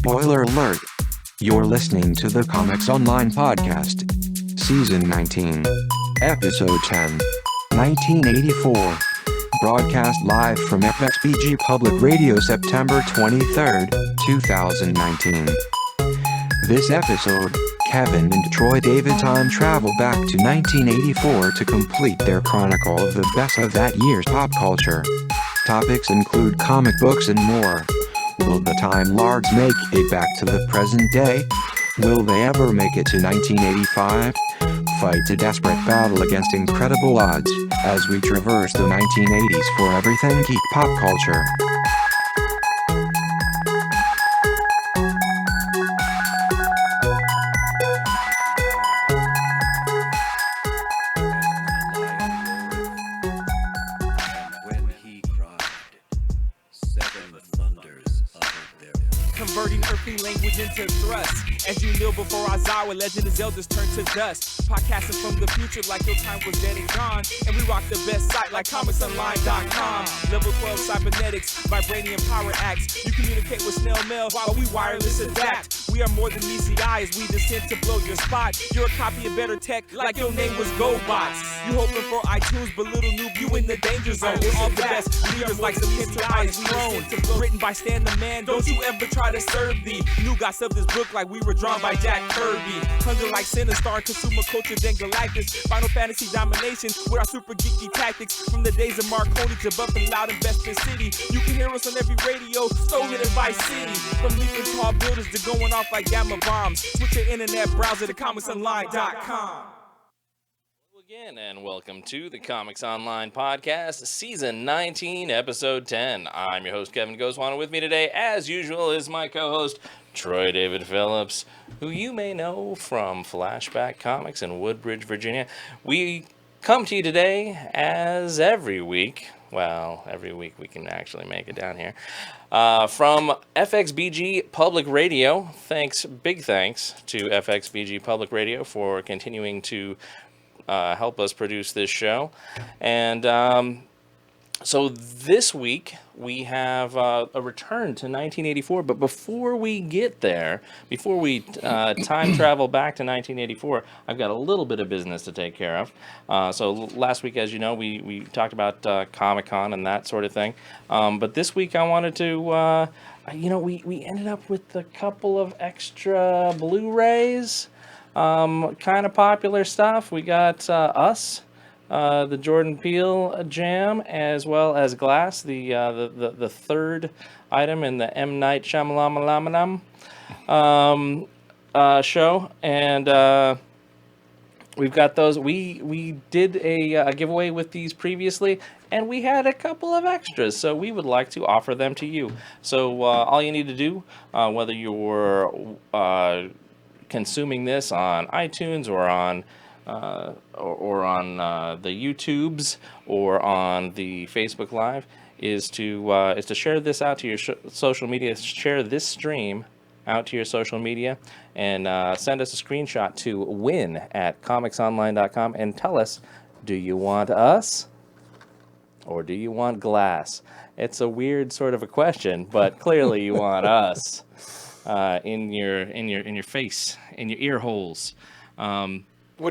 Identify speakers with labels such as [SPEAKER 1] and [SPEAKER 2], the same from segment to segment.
[SPEAKER 1] Spoiler alert! You're listening to the Comics Online Podcast. Season 19. Episode 10. 1984. Broadcast live from FXBG Public Radio September 23rd, 2019. This episode, Kevin and Troy David time travel back to 1984 to complete their chronicle of the best of that year's pop culture. Topics include comic books and more. Will the Time Lords make it back to the present day? Will they ever make it to 1985? Fight a desperate battle against incredible odds as we traverse the 1980s for everything geek pop culture.
[SPEAKER 2] Converting earthly language into thrust. As you kneel before Azawa, legend of Zelda's turn to dust. Podcasting from the future like your time was dead and gone. And we rock the best site like comicsonline.com. Level 12 cybernetics, vibranium power acts. You communicate with snail mail while we wireless adapt. We are more than ECI as we descend to blow your spot. You're a copy of better tech like your name was GoBots. You hoping for iTunes, but little noob, you in the danger zone. We're all the best leaders like some enterprise throne. Written by Stan the Man, don't you ever try to serve thee. New gots of this book like we were drawn by Jack Kirby. Hunger like Sinistar, consumer culture than Galactus. Final Fantasy domination with our super geeky tactics. From the days of Marconi to Buff and Loud Investment City. You can hear us on every radio, so hit Vice City. From leaping tall buildings to going off like gamma bombs. Switch your internet browser to comicsonline.com.
[SPEAKER 3] Again, and welcome to the Comics Online Podcast, Season 19, Episode 10. I'm your host, Kevin Goswana. With me today, as usual, is my co-host, Troy David Phillips, who you may know from Flashback Comics in Woodbridge, Virginia. We come to you today, as every week, well, every week we can actually make it down here, from FXBG Public Radio. Big thanks to FXBG Public Radio for continuing to help us produce this show. And so this week we have a return to 1984. But before we get there, before we time travel back to 1984, I've got a little bit of business to take care of. So last week, as you know, we talked about Comic-Con and that sort of thing. But this week I wanted to, we ended up with a couple of extra Blu-rays. Kind of popular stuff. We got Us, the Jordan Peele jam, as well as Glass, the third item in the M. Night Shyamalan show, and we've got those. We did a giveaway with these previously, and we had a couple of extras, so we would like to offer them to you. So all you need to do, whether you're consuming this on iTunes or on the YouTubes or on the Facebook Live, is to share this out to your social media. Share this stream out to your social media and send us a screenshot to win@comicsonline.com and tell us, do you want Us or do you want Glass? It's a weird sort of a question, but clearly you want Us. In your face, in your ear holes.
[SPEAKER 4] When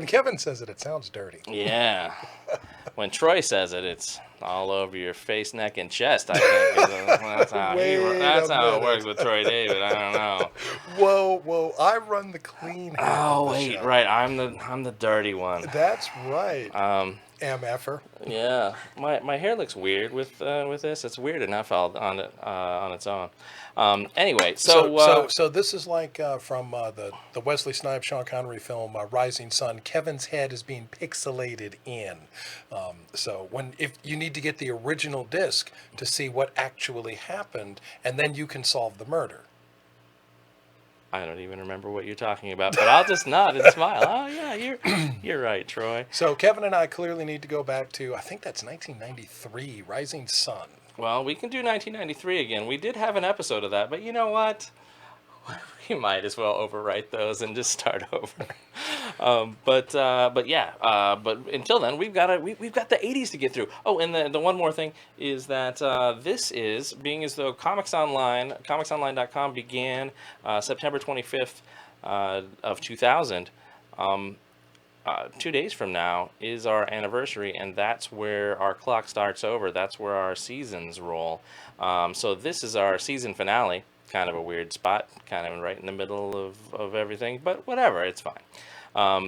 [SPEAKER 4] Kevin says it, it sounds dirty.
[SPEAKER 3] Yeah. When Troy says it, it's all over your face, neck, and chest. I think that's how it works with Troy David. I don't know.
[SPEAKER 4] Whoa! I run the clean.
[SPEAKER 3] Oh wait, show. Right. I'm the dirty one.
[SPEAKER 4] That's right. MFer.
[SPEAKER 3] Yeah. My hair looks weird with this. It's weird enough on its own. Anyway, so
[SPEAKER 4] this is like from the Wesley Snipes, Sean Connery film Rising Sun. Kevin's head is being pixelated in. So if you need to get the original disc to see what actually happened, and then you can solve the murder.
[SPEAKER 3] I don't even remember what you're talking about, but I'll just nod and smile. Oh yeah, you're right, Troy.
[SPEAKER 4] So Kevin and I clearly need to go back to, I think that's 1993, Rising Sun.
[SPEAKER 3] Well, we can do 1993 again. We did have an episode of that, but you know what? we might as well overwrite those and just start over. But until then, we've got the 80s to get through. Oh, and the one more thing is that this is being as though comicsonline.com began September 25th of 2000. 2 days from now is our anniversary, and that's where our clock starts over. That's where our seasons roll. So this is our season finale. Kind of a weird spot, kind of right in the middle of everything, but whatever, it's fine.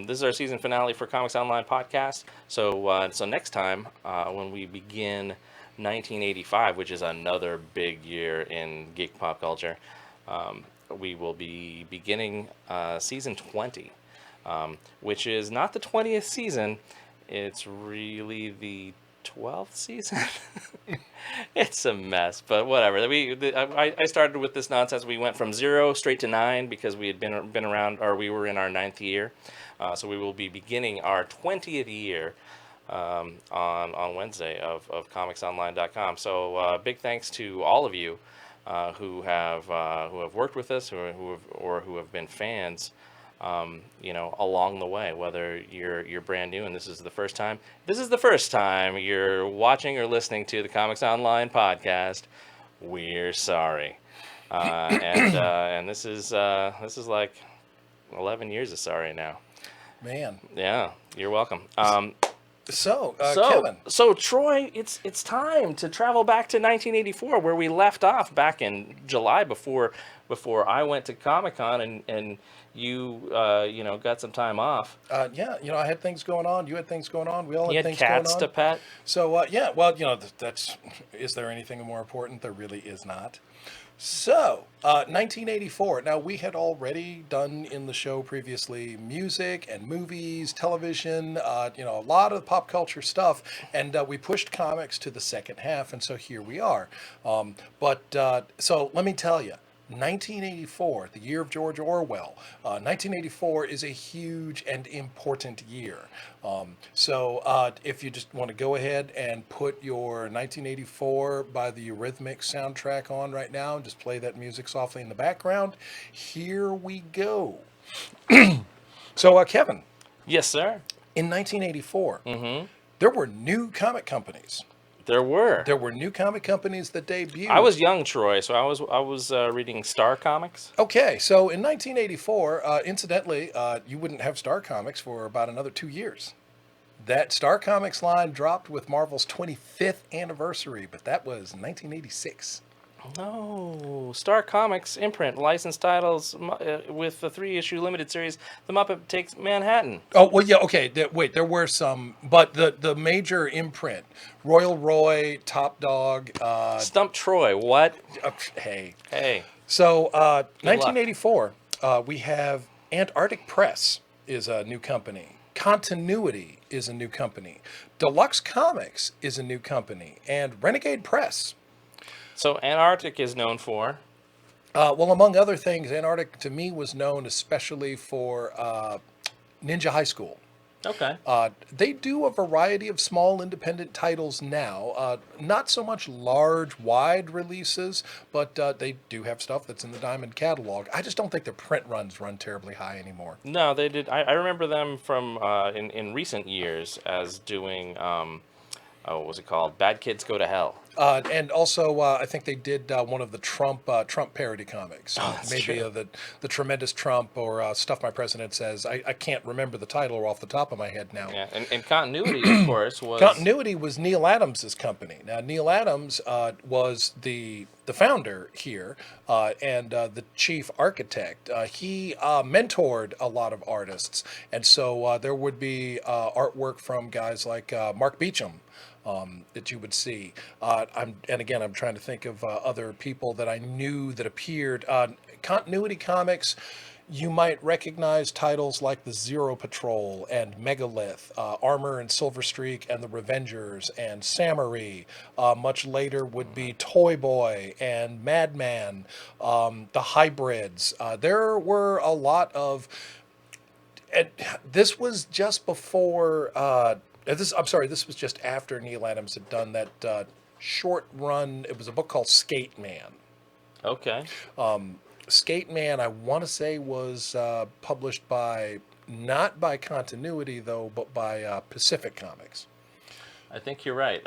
[SPEAKER 3] This is our season finale for Comics Online podcast. So next time, when we begin 1985, which is another big year in geek pop culture, we will be beginning season 20. Which is not the 20th season, it's really the 12th season. It's a mess, but whatever. I started with this nonsense. We went from 0 straight to 9 because we had been around, or we were in our 9th year. So we will be beginning our 20th year on Wednesday of comicsonline.com. So big thanks to all of you who have worked with us who have been fans. Along the way, whether you're brand new and this is the first time you're watching or listening to the Comics Online podcast, we're sorry. And this is like 11 years of sorry now.
[SPEAKER 4] Man.
[SPEAKER 3] Yeah, you're welcome.
[SPEAKER 4] Kevin.
[SPEAKER 3] So Troy, it's time to travel back to 1984, where we left off back in July before I went to Comic-Con and you got some time off.
[SPEAKER 4] I had things going on. You had things going on. We all had things
[SPEAKER 3] cats
[SPEAKER 4] going on.
[SPEAKER 3] to pet.
[SPEAKER 4] So that's. Is there anything more important? There really is not. So, 1984. Now, we had already done in the show previously music and movies, television, a lot of pop culture stuff, and we pushed comics to the second half, and so here we are. So let me tell you, 1984, the year of George Orwell. 1984 is a huge and important year. If you just want to go ahead and put your 1984 by the Eurythmics soundtrack on right now, and just play that music softly in the background, here we go. So, Kevin.
[SPEAKER 3] Yes, sir.
[SPEAKER 4] In 1984, there were new comic companies.
[SPEAKER 3] There were
[SPEAKER 4] new comic companies that debuted.
[SPEAKER 3] I was young, Troy, so I was reading Star Comics.
[SPEAKER 4] Okay, so in 1984, incidentally, you wouldn't have Star Comics for about another 2 years. That Star Comics line dropped with Marvel's 25th anniversary, but that was 1986.
[SPEAKER 3] No, Star Comics imprint licensed titles with the 3-issue limited series, The Muppet Takes Manhattan.
[SPEAKER 4] Oh, well, yeah, okay. There were some, but the major imprint, Royal Roy, Top Dog.
[SPEAKER 3] Stump Troy, what?
[SPEAKER 4] Hey.
[SPEAKER 3] So,
[SPEAKER 4] 1984, we have Antarctic Press is a new company. Continuity is a new company. Deluxe Comics is a new company. And Renegade Press.
[SPEAKER 3] So Antarctic is known for?
[SPEAKER 4] Well, among other things, Antarctic to me was known especially for Ninja High School.
[SPEAKER 3] Okay.
[SPEAKER 4] They do a variety of small independent titles now. Not so much large, wide releases, but they do have stuff that's in the Diamond catalog. I just don't think their print runs run terribly high anymore.
[SPEAKER 3] No, they did. I remember them from in recent years as doing, what was it called? Bad Kids Go to Hell.
[SPEAKER 4] And also, I think they did one of the Trump parody comics. Maybe the Tremendous Trump or Stuff My President Says. I can't remember the title off the top of my head now.
[SPEAKER 3] Yeah, and Continuity, of course, was...
[SPEAKER 4] Continuity was Neil Adams' company. Now, Neil Adams was the founder here and the chief architect. He mentored a lot of artists. And so there would be artwork from guys like Mark Beecham, that you would see. I'm trying to think of other people that I knew that appeared. Continuity Comics, you might recognize titles like the Zero Patrol and Megalith, Armor and Silver Streak and the Revengers and Samaree. Much later would be Toy Boy and Madman, the Hybrids. There were a lot of... And this was just before... This was just after Neil Adams had done that short run. It was a book called Skate Man.
[SPEAKER 3] Okay.
[SPEAKER 4] Skate Man, I want to say, was published by, not by Continuity, though, but by Pacific Comics.
[SPEAKER 3] I think you're right.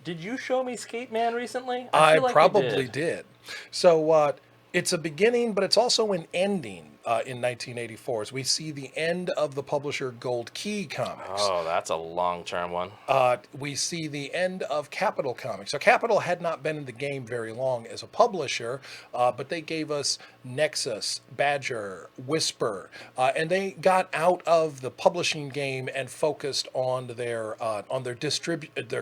[SPEAKER 3] Did you show me Skate Man recently?
[SPEAKER 4] I
[SPEAKER 3] feel like you
[SPEAKER 4] probably did. So it's a beginning, but it's also an ending in 1984. As we see the end of the publisher Gold Key Comics.
[SPEAKER 3] Oh, that's a long-term one.
[SPEAKER 4] We see the end of Capital Comics. So Capital had not been in the game very long as a publisher, but they gave us Nexus, Badger, Whisper, and they got out of the publishing game and focused on their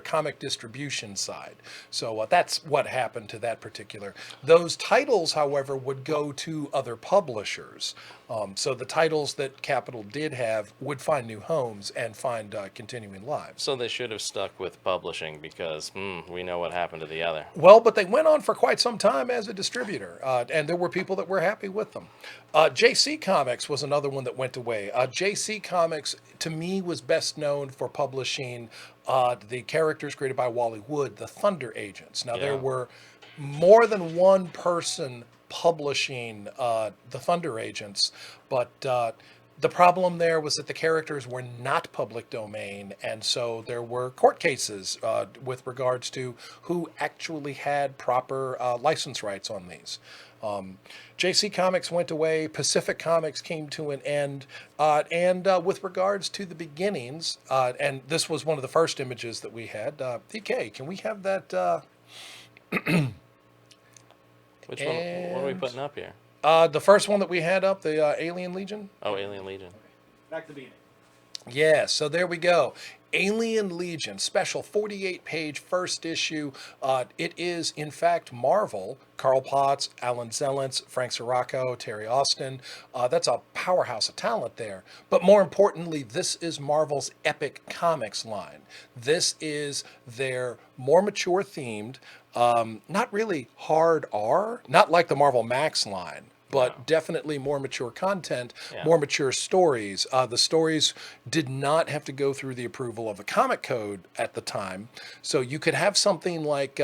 [SPEAKER 4] comic distribution side. So that's what happened to that particular. Those titles, however, would go to other publishers. So the titles that Capital did have would find new homes and find continuing lives.
[SPEAKER 3] So they should have stuck with publishing because we know what happened to the other.
[SPEAKER 4] Well, but they went on for quite some time as a distributor, and there were people that were happy with them. JC Comics was another one that went away. JC Comics, to me, was best known for publishing the characters created by Wally Wood, the Thunder Agents. Now, there were more than one person publishing the Thunder Agents, but the problem there was that the characters were not public domain, and so there were court cases with regards to who actually had proper license rights on these. JC Comics went away, Pacific Comics came to an end, and with regards to the beginnings, and this was one of the first images that we had, DK, can we have that?
[SPEAKER 3] Which one? What are we putting up here?
[SPEAKER 4] The first one that we had up, the Alien Legion.
[SPEAKER 3] Oh, Alien Legion.
[SPEAKER 5] Back to being.
[SPEAKER 4] Yeah, so there we go. Alien Legion, special 48-page first issue. It is, in fact, Marvel. Carl Potts, Alan Zellentz, Frank Sirocco, Terry Austin. That's a powerhouse of talent there. But more importantly, this is Marvel's Epic Comics line. This is their more mature themed, not really hard R, not like the Marvel Max line, but definitely more mature content, more mature stories. The stories did not have to go through the approval of the Comic Code at the time. So you could have something like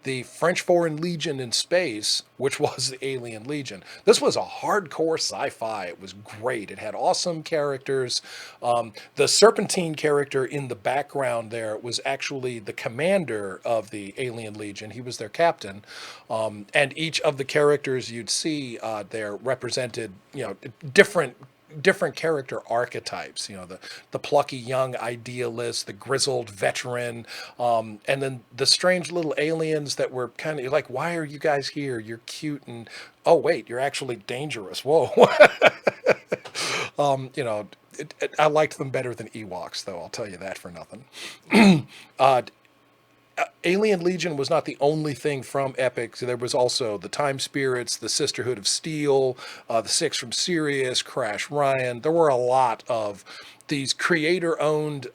[SPEAKER 4] the French Foreign Legion in space, which was the Alien Legion. This was a hardcore sci-fi. It was great. It had awesome characters. The Serpentine character in the background there was actually the commander of the Alien Legion. He was their captain. And each of the characters you'd see there represented, different character archetypes, the plucky young idealist, the grizzled veteran, and then the strange little aliens that were kind of like, why are you guys here? You're cute, and oh wait, you're actually dangerous. Whoa. I liked them better than Ewoks, though, I'll tell you that for nothing. Alien Legion was not the only thing from Epic. So there was also the Time Spirits, the Sisterhood of Steel, the Six from Sirius, Crash Ryan. There were a lot of these creator-owned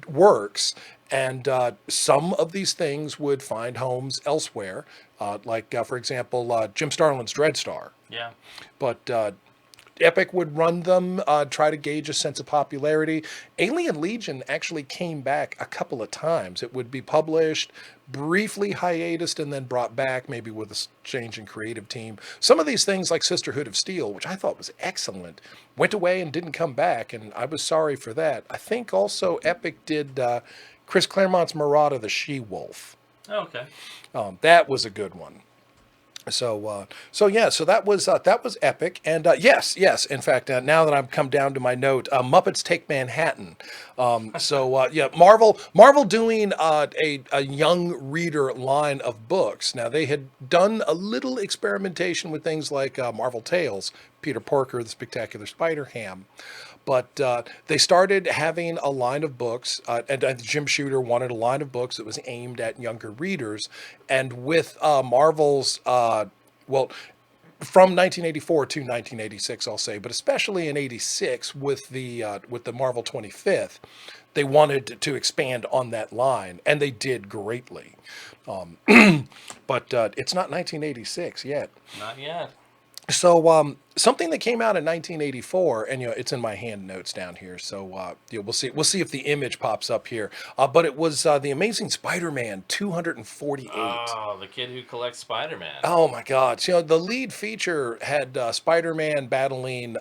[SPEAKER 4] works, and some of these things would find homes elsewhere, for example, Jim Starlin's Dreadstar.
[SPEAKER 3] Yeah.
[SPEAKER 4] But Epic would run them, try to gauge a sense of popularity. Alien Legion actually came back a couple of times. It would be published, briefly hiatused, and then brought back, maybe with a change in creative team. Some of these things, like Sisterhood of Steel, which I thought was excellent, went away and didn't come back, and I was sorry for that. I think also Epic did Chris Claremont's Murata the She-Wolf.
[SPEAKER 3] Oh, okay.
[SPEAKER 4] That was a good one. So that was Epic, and yes. In fact, now that I've come down to my note, Muppets Take Manhattan. Marvel doing a young reader line of books. Now they had done a little experimentation with things like Marvel Tales, Peter Porker, the Spectacular Spider-Ham. But they started having a line of books, and Jim Shooter wanted a line of books that was aimed at younger readers. And with Marvel's, from 1984 to 1986, I'll say, but especially in 86 with the Marvel 25th, they wanted to expand on that line, and they did greatly. But it's not 1986 yet.
[SPEAKER 3] Not yet.
[SPEAKER 4] So something that came out in 1984, and it's in my hand notes down here. So we'll see if the image pops up here. But it was the Amazing Spider-Man 248.
[SPEAKER 3] Oh, the kid who collects Spider-Man.
[SPEAKER 4] Oh my God! So the lead feature had Spider-Man battling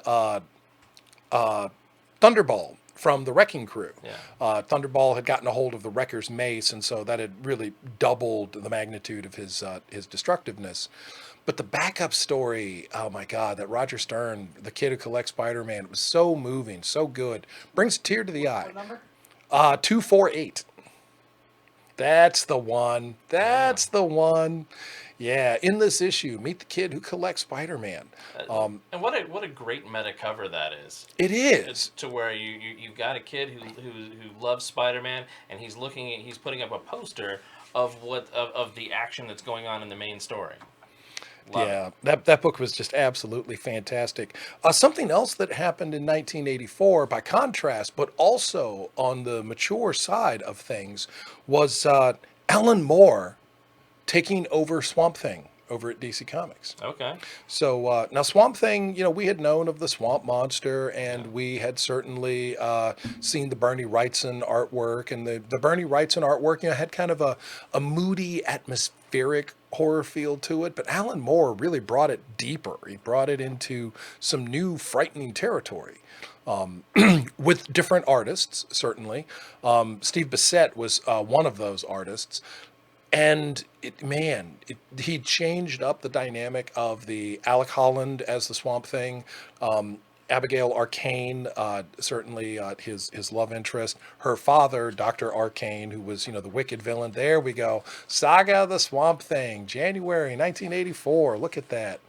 [SPEAKER 4] Thunderball from the Wrecking Crew.
[SPEAKER 3] Yeah.
[SPEAKER 4] Thunderball had gotten a hold of the Wrecker's mace, and so that had really doubled the magnitude of his destructiveness. But the backup story, oh my God, that Roger Stern, the kid who collects Spider-Man, it was so moving, so good. Brings a tear to the eye.
[SPEAKER 5] What number?
[SPEAKER 4] 248. That's the one. That's the one. Yeah, in this issue, meet the kid who collects Spider-Man.
[SPEAKER 3] And what a great meta cover that is.
[SPEAKER 4] It is.
[SPEAKER 3] To where you've got a kid who loves Spider-Man, and he's putting up a poster of of the action that's going on in the main story. Love it.
[SPEAKER 4] That book was just absolutely fantastic. Something else that happened in 1984, by contrast, but also on the mature side of things, was Alan Moore taking over Swamp Thing over at DC Comics.
[SPEAKER 3] Okay.
[SPEAKER 4] So now Swamp Thing, we had known of the Swamp Monster, and we had certainly seen the Bernie Wrightson artwork, and the Bernie Wrightson artwork, had kind of a moody, atmospheric horror feel to it. But Alan Moore really brought it deeper. He brought it into some new, frightening territory. With different artists, certainly. Steve Bissette was one of those artists. And he changed up the dynamic of the Alec Holland as the Swamp Thing, Abigail Arcane, certainly his love interest, her father, Dr. Arcane, who was the wicked villain. There we go, Saga the Swamp Thing, January 1984. Look at that,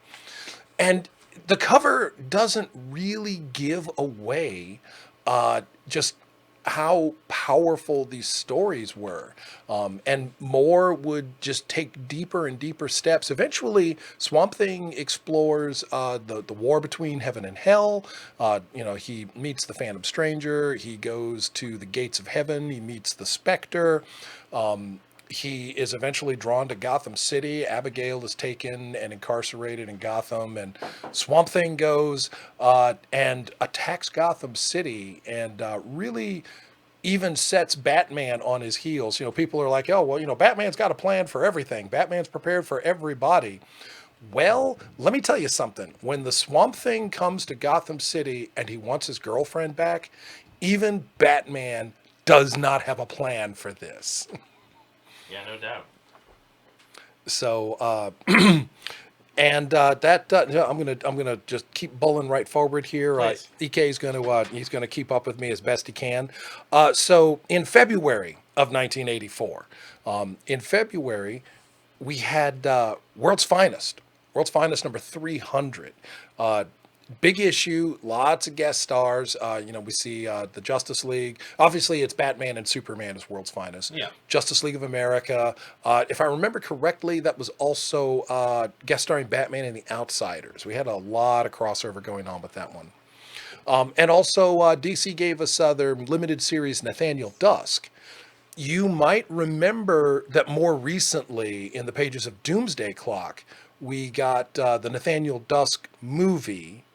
[SPEAKER 4] and the cover doesn't really give away just how powerful these stories were. And Moore would just take deeper and deeper steps. Eventually, Swamp Thing explores the war between heaven and hell. He meets the Phantom Stranger. He goes to the gates of heaven. He meets the Spectre. He is eventually drawn to Gotham City. Abigail is taken and incarcerated in Gotham, and Swamp Thing goes and attacks Gotham City, and really even sets Batman on his heels. People are like, oh, well, Batman's got a plan for everything. Batman's prepared for everybody. Well, let me tell you something. When the Swamp Thing comes to Gotham City and he wants his girlfriend back, even Batman does not have a plan for this.
[SPEAKER 3] Yeah, no doubt.
[SPEAKER 4] So, and I'm gonna just keep bowling right forward here. EK is he's gonna keep up with me as best he can. So in February of 1984, we had World's Finest number 300. Big issue, lots of guest stars. We see the Justice League. Obviously, it's Batman and Superman as World's Finest.
[SPEAKER 3] Yeah.
[SPEAKER 4] Justice League of America. If I remember correctly, that was also guest starring Batman and the Outsiders. We had a lot of crossover going on with that one. And also, DC gave us their limited series, Nathaniel Dusk. You might remember that more recently, in the pages of Doomsday Clock, we got the Nathaniel Dusk movie.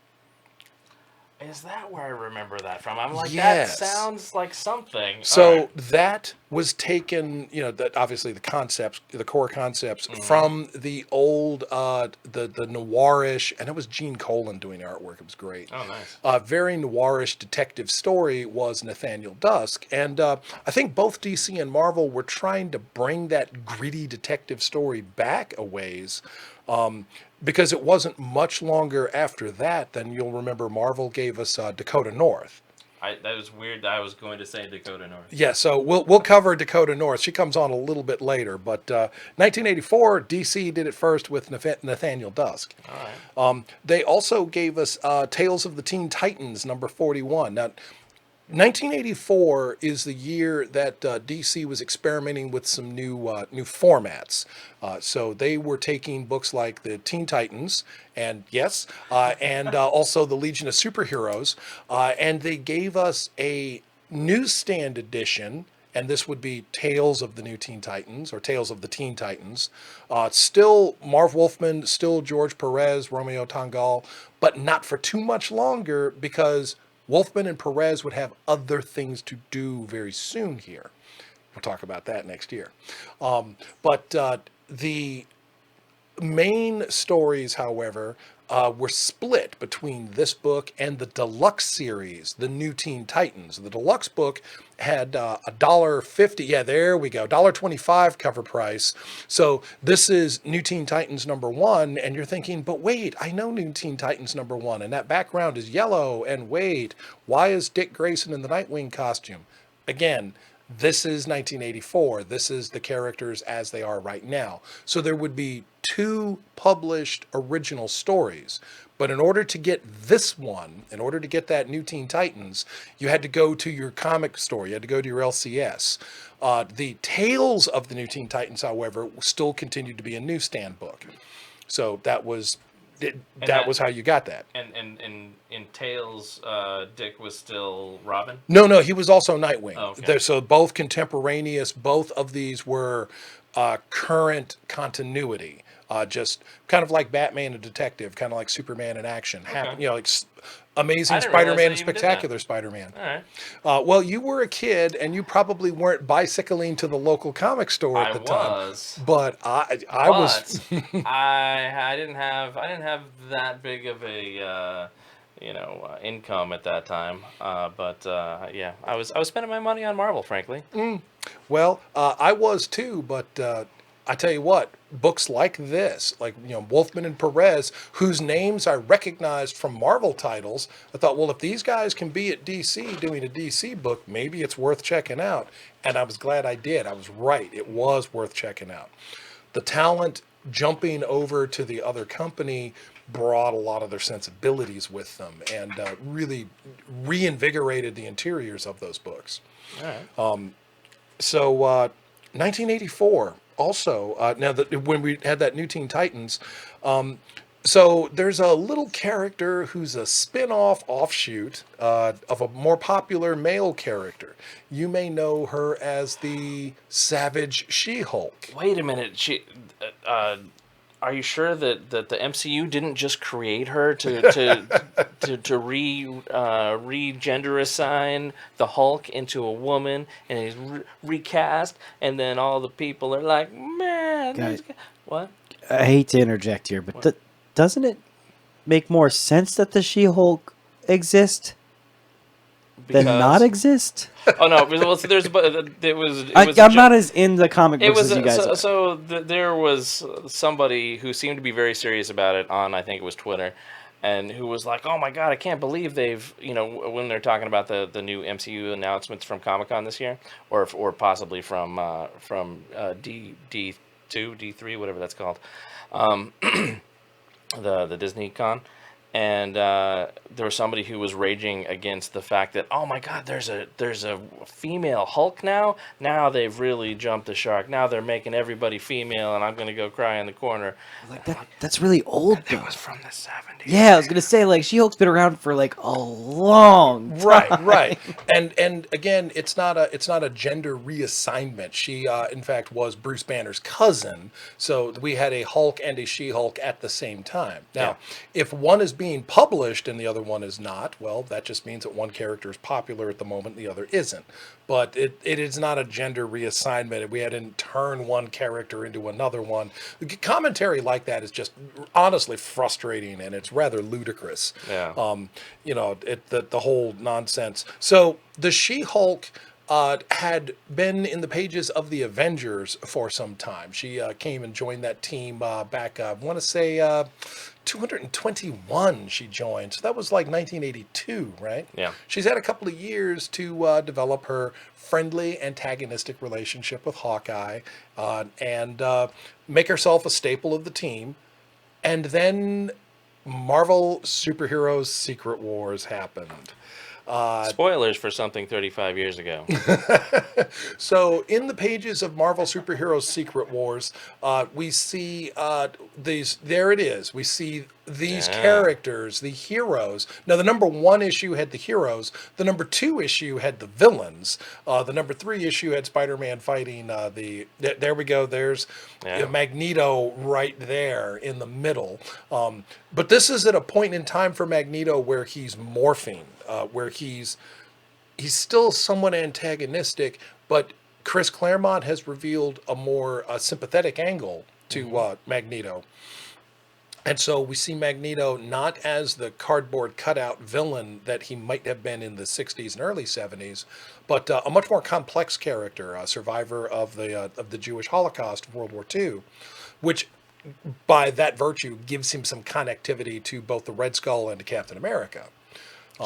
[SPEAKER 3] Is that where I remember that from? I'm like,
[SPEAKER 4] Yes.
[SPEAKER 3] That sounds like something.
[SPEAKER 4] So that was taken, that obviously the core concepts from the old, the noirish, and it was Gene Colan doing the artwork. It was great.
[SPEAKER 3] Oh, nice.
[SPEAKER 4] Very noirish detective story was Nathaniel Dusk. And I think both DC and Marvel were trying to bring that gritty detective story back a ways. Because it wasn't much longer after that than you'll remember Marvel gave us Dakota North.
[SPEAKER 3] That was weird. I was going to say Dakota North.
[SPEAKER 4] Yeah, so we'll cover Dakota North. She comes on a little bit later, but 1984, DC did it first with Nathaniel Dusk.
[SPEAKER 3] All right.
[SPEAKER 4] They also gave us Tales of the Teen Titans number 41. Now, 1984 is the year that DC was experimenting with some new formats. So they were taking books like the Teen Titans, and also the Legion of Superheroes, and they gave us a newsstand edition and this would be Tales of the New Teen Titans, or Tales of the Teen Titans. Still Marv Wolfman, still George Perez, Romeo Tangal, but not for too much longer, because Wolfman and Perez would have other things to do very soon here. We'll talk about that next year. But the main stories, however, were split between this book and the deluxe series, The New Teen Titans. The deluxe book had $1.50. Yeah, there we go. $1.25 cover price. So this is New Teen Titans #1, and you're thinking, but wait, I know New Teen Titans #1, and that background is yellow, and wait, why is Dick Grayson in the Nightwing costume? Again, this is 1984. This is the characters as they are right now. So there would be 2 published original stories. But in order to get this one, in order to get that New Teen Titans, you had to go to your comic store. You had to go to your LCS. The Tales of the New Teen Titans, however, still continued to be a newsstand book. So that was how you got that.
[SPEAKER 3] And in Tales, Dick was still Robin?
[SPEAKER 4] No, he was also Nightwing.
[SPEAKER 3] Oh, okay.
[SPEAKER 4] So both contemporaneous, both of these were current continuity. Just kind of like Batman and Detective, kind of like Superman in action.
[SPEAKER 3] Okay.
[SPEAKER 4] Like Amazing
[SPEAKER 3] I didn't realize
[SPEAKER 4] Spider-Man
[SPEAKER 3] they
[SPEAKER 4] and
[SPEAKER 3] even did that.
[SPEAKER 4] Spectacular Spider-Man.
[SPEAKER 3] All right.
[SPEAKER 4] Well, you were a kid, and you probably weren't bicycling to the local comic store at the time. But I was.
[SPEAKER 3] I didn't have that big of a income at that time. But yeah, I was spending my money on Marvel, frankly.
[SPEAKER 4] Well, I was too, but I tell you what, books like this, like Wolfman and Perez, whose names I recognized from Marvel titles, I thought, well, if these guys can be at DC doing a DC book, maybe it's worth checking out. And I was glad I did. I was right. It was worth checking out. The talent jumping over to the other company brought a lot of their sensibilities with them, and really reinvigorated the interiors of those books.
[SPEAKER 3] All right.
[SPEAKER 4] So 1984 also, when we had that New Teen Titans, so there's a little character who's a spin-off offshoot of a more popular male character. You may know her as the Savage She-Hulk.
[SPEAKER 3] Wait a minute. Are you sure that the MCU didn't just create her to regender assign the Hulk into a woman, and he's recast, and then all the people are like, man,
[SPEAKER 5] Guys,
[SPEAKER 3] what?
[SPEAKER 5] I hate to interject here, but doesn't it make more sense that the She-Hulk exist than not exist?
[SPEAKER 3] Oh no! Well, so
[SPEAKER 5] I'm not as in the comic books as you guys are.
[SPEAKER 3] There was somebody who seemed to be very serious about it on, I think it was Twitter, and who was like, "Oh my God, I can't believe they've when they're talking about the new MCU announcements from Comic-Con this year, or possibly from D2, D3, whatever that's called, the Disney Con." And there was somebody who was raging against the fact that, oh my God, there's a female Hulk now. Now they've really jumped the shark. Now they're making everybody female, and I'm gonna go cry in the corner.
[SPEAKER 5] Like that's really old.
[SPEAKER 3] It was from the 70s.
[SPEAKER 5] Yeah, I was gonna say, like, She-Hulk's been around for like a long time.
[SPEAKER 4] Right. And again, it's not a gender reassignment. She in fact was Bruce Banner's cousin, so we had a Hulk and a She-Hulk at the same time. Now, if one is being published and the other one is not, well, that just means that one character is popular at the moment, the other isn't. But it is not a gender reassignment. We hadn't turned one character into another one. The commentary like that is just honestly frustrating, and it's rather ludicrous.
[SPEAKER 3] Yeah.
[SPEAKER 4] The whole nonsense. So the She-Hulk had been in the pages of the Avengers for some time. She came and joined that team back, I want to say 221 she joined. So that was like 1982, right?
[SPEAKER 3] Yeah.
[SPEAKER 4] She's had a couple of years to develop her friendly antagonistic relationship with Hawkeye and make herself a staple of the team. And then Marvel Superheroes Secret Wars happened.
[SPEAKER 3] Spoilers for something 35 years ago.
[SPEAKER 4] So in the pages of Marvel Superheroes Secret Wars, we see these, there it is. We see these characters, the heroes. Now, the number 1 issue had the heroes. The number 2 issue had the villains. The number 3 issue had Spider-Man fighting there we go. There's Magneto right there in the middle. But this is at a point in time for Magneto where he's morphing, where he's still somewhat antagonistic, but Chris Claremont has revealed a more sympathetic angle to Magneto. And so we see Magneto not as the cardboard cutout villain that he might have been in the 60s and early 70s, but a much more complex character, a survivor of the Jewish Holocaust of World War II, which by that virtue gives him some connectivity to both the Red Skull and to Captain America.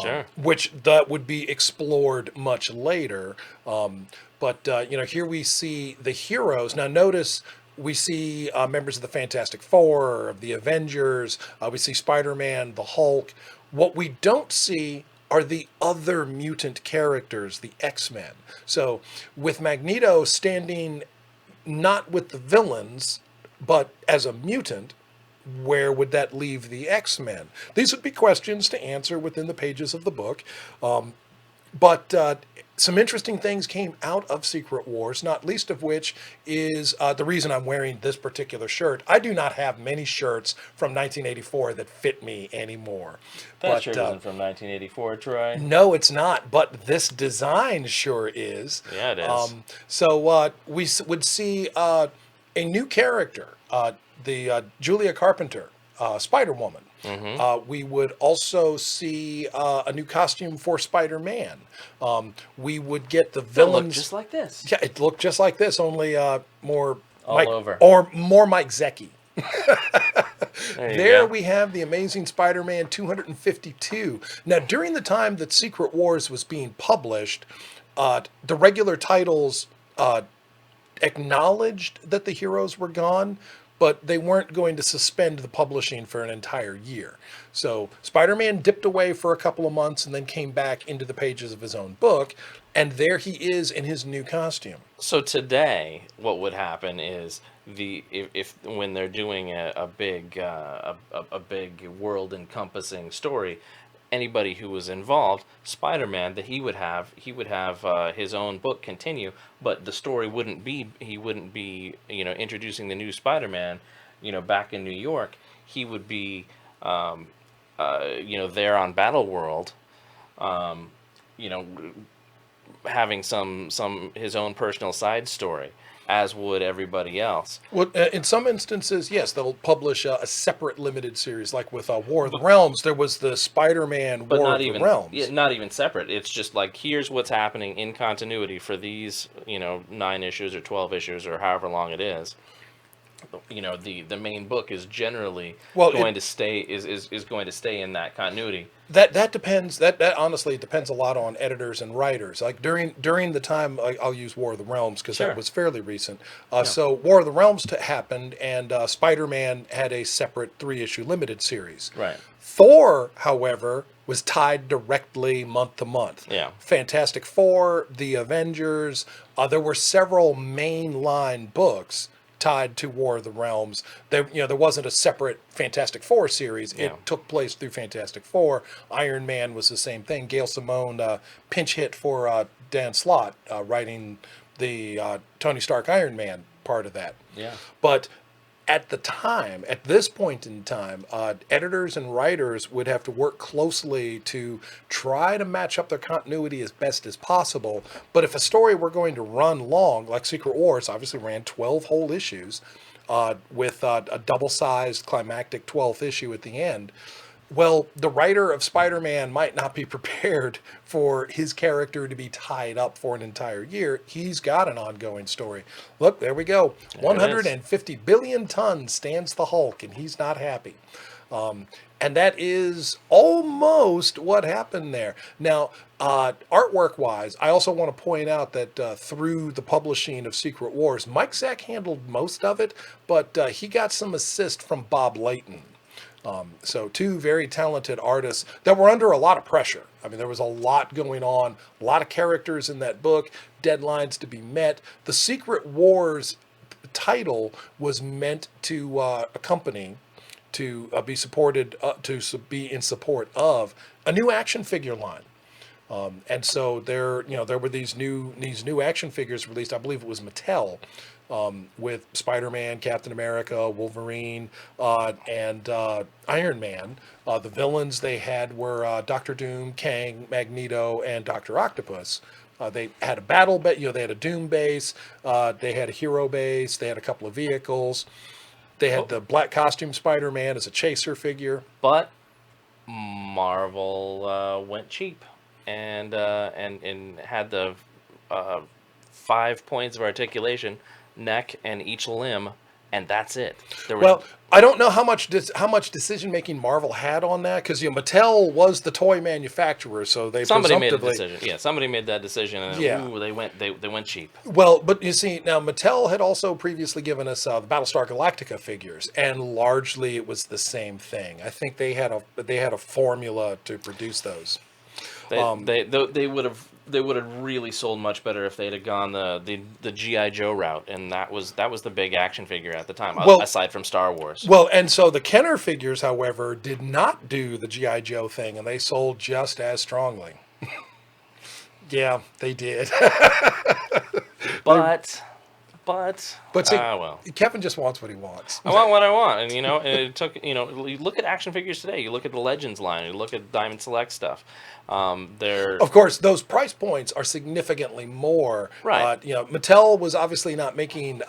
[SPEAKER 3] Sure.
[SPEAKER 4] Which that would be explored much later. But here we see the heroes. Now notice we see members of the Fantastic Four, of the Avengers. We see Spider-Man, the Hulk. What we don't see are the other mutant characters, the X-Men. So with Magneto standing not with the villains, but as a mutant, where would that leave the X-Men? These would be questions to answer within the pages of the book. But some interesting things came out of Secret Wars, not least of which is the reason I'm wearing this particular shirt. I do not have many shirts from 1984 that fit me anymore.
[SPEAKER 3] That shirt isn't from 1984, Troy.
[SPEAKER 4] No, it's not, but this design sure is.
[SPEAKER 3] Yeah, it is.
[SPEAKER 4] So we would see a new character, the Julia Carpenter, Spider-Woman. We would also see a new costume for Spider-Man. We would get the villains.
[SPEAKER 3] It looked just like this.
[SPEAKER 4] Yeah, it looked just like this, only more
[SPEAKER 3] over.
[SPEAKER 4] Or more Mike Zecchi.
[SPEAKER 3] There
[SPEAKER 4] we have the Amazing Spider-Man 252. Now, during the time that Secret Wars was being published, the regular titles acknowledged that the heroes were gone, but they weren't going to suspend the publishing for an entire year. So Spider-Man dipped away for a couple of months and then came back into the pages of his own book, and there he is in his new costume.
[SPEAKER 3] So today, what would happen is if when they're doing a big world-encompassing story, anybody who was involved, Spider-Man, that he would have his own book continue, but the story wouldn't be introducing the new Spider-Man, back in New York. He would be there on Battle World, having some his own personal side story, as would everybody else.
[SPEAKER 4] Well, in some instances, yes, they'll publish a separate limited series, like with War of the Realms. There was the Spider-Man War of the Realms.
[SPEAKER 3] Yeah, not even separate. It's just like, here's what's happening in continuity for these, 9 issues or 12 issues or however long it is. The main book is generally going to stay in that continuity.
[SPEAKER 4] That depends. That honestly depends a lot on editors and writers. Like during the time, I'll use War of the Realms because that was fairly recent. So War of the Realms happened, and Spider-Man had a separate 3-issue limited series.
[SPEAKER 3] Right.
[SPEAKER 4] Thor, however, was tied directly month to month.
[SPEAKER 3] Yeah.
[SPEAKER 4] Fantastic Four, the Avengers. There were several mainline books tied to War of the Realms. There wasn't a separate Fantastic Four series.
[SPEAKER 3] Yeah.
[SPEAKER 4] It took place through Fantastic Four. Iron Man was the same thing. Gail Simone pinch hit for Dan Slott, writing the Tony Stark Iron Man part of that.
[SPEAKER 3] Yeah.
[SPEAKER 4] But at this point in time, editors and writers would have to work closely to try to match up their continuity as best as possible. But if a story were going to run long, like Secret Wars obviously ran 12 whole issues with a double-sized climactic 12th issue at the end, well, the writer of Spider-Man might not be prepared for his character to be tied up for an entire year. He's got an ongoing story. Look, there we go. 150 billion tons stands the Hulk, and he's not happy. And that is almost what happened there. Now, artwork-wise, I also want to point out that through the publishing of Secret Wars, Mike Zeck handled most of it, but he got some assist from Bob Layton. So two very talented artists that were under a lot of pressure. I mean, there was a lot going on, a lot of characters in that book, deadlines to be met. The Secret Wars title was meant to accompany, to be supported, be in support of a new action figure line. And so there were these new action figures released. I believe it was Mattel, with Spider-Man, Captain America, Wolverine, and Iron Man. The villains they had were Doctor Doom, Kang, Magneto, and Dr. Octopus. They had a battle base, they had a Doom base, they had a hero base, they had a couple of vehicles. They had the black costume Spider-Man as a chaser figure.
[SPEAKER 3] But Marvel went cheap and had the 5 points of articulation, neck and each limb, and that's it.
[SPEAKER 4] Well, I don't know how much decision making Marvel had on that, because Mattel was the toy manufacturer, so
[SPEAKER 3] somebody made a decision. Yeah, somebody made that decision, and they went cheap.
[SPEAKER 4] Well, but you see, now Mattel had also previously given us the Battlestar Galactica figures, and largely it was the same thing. I think they had a formula to produce those. They would have really sold much better if they'd have gone the G.I. Joe route, and that was the big action figure at the time, aside from Star Wars. Well, and so the Kenner figures, however, did not do the G.I. Joe thing, and they sold just as strongly. Yeah, they did. But see, Kevin just wants what he wants.
[SPEAKER 3] I want what I want, and it took. You look at action figures today. You look at the Legends line. You look at Diamond Select stuff.
[SPEAKER 4] Of course, those price points are significantly more.
[SPEAKER 3] Right.
[SPEAKER 4] Mattel was obviously not making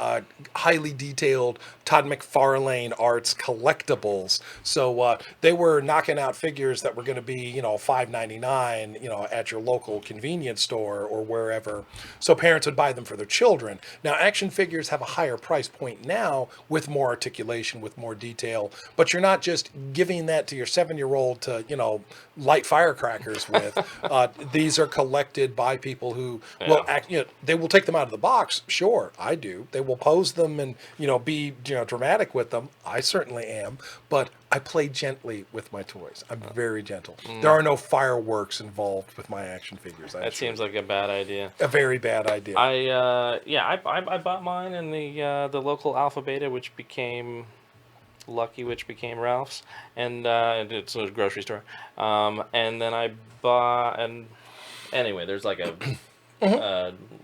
[SPEAKER 4] highly detailed Todd McFarlane arts collectibles, so they were knocking out figures that were going to be $5.99 at your local convenience store or wherever, so parents would buy them for their children. Now action figures have a higher price point now with more articulation, with more detail, but you're not just giving that to your 7-year-old to light firecrackers with. These are collected by people who will act. They will take them out of the box. Sure, I do. They will pose them and be dramatic with them. I certainly am, but I play gently with my toys. I'm very gentle. There are no fireworks involved with my action figures.
[SPEAKER 3] That seems like a bad idea.
[SPEAKER 4] A very bad idea.
[SPEAKER 3] I bought mine in the local Alpha Beta, which became Lucky, which became Ralph's, and it's a grocery store. And then I bought, and anyway, there's like a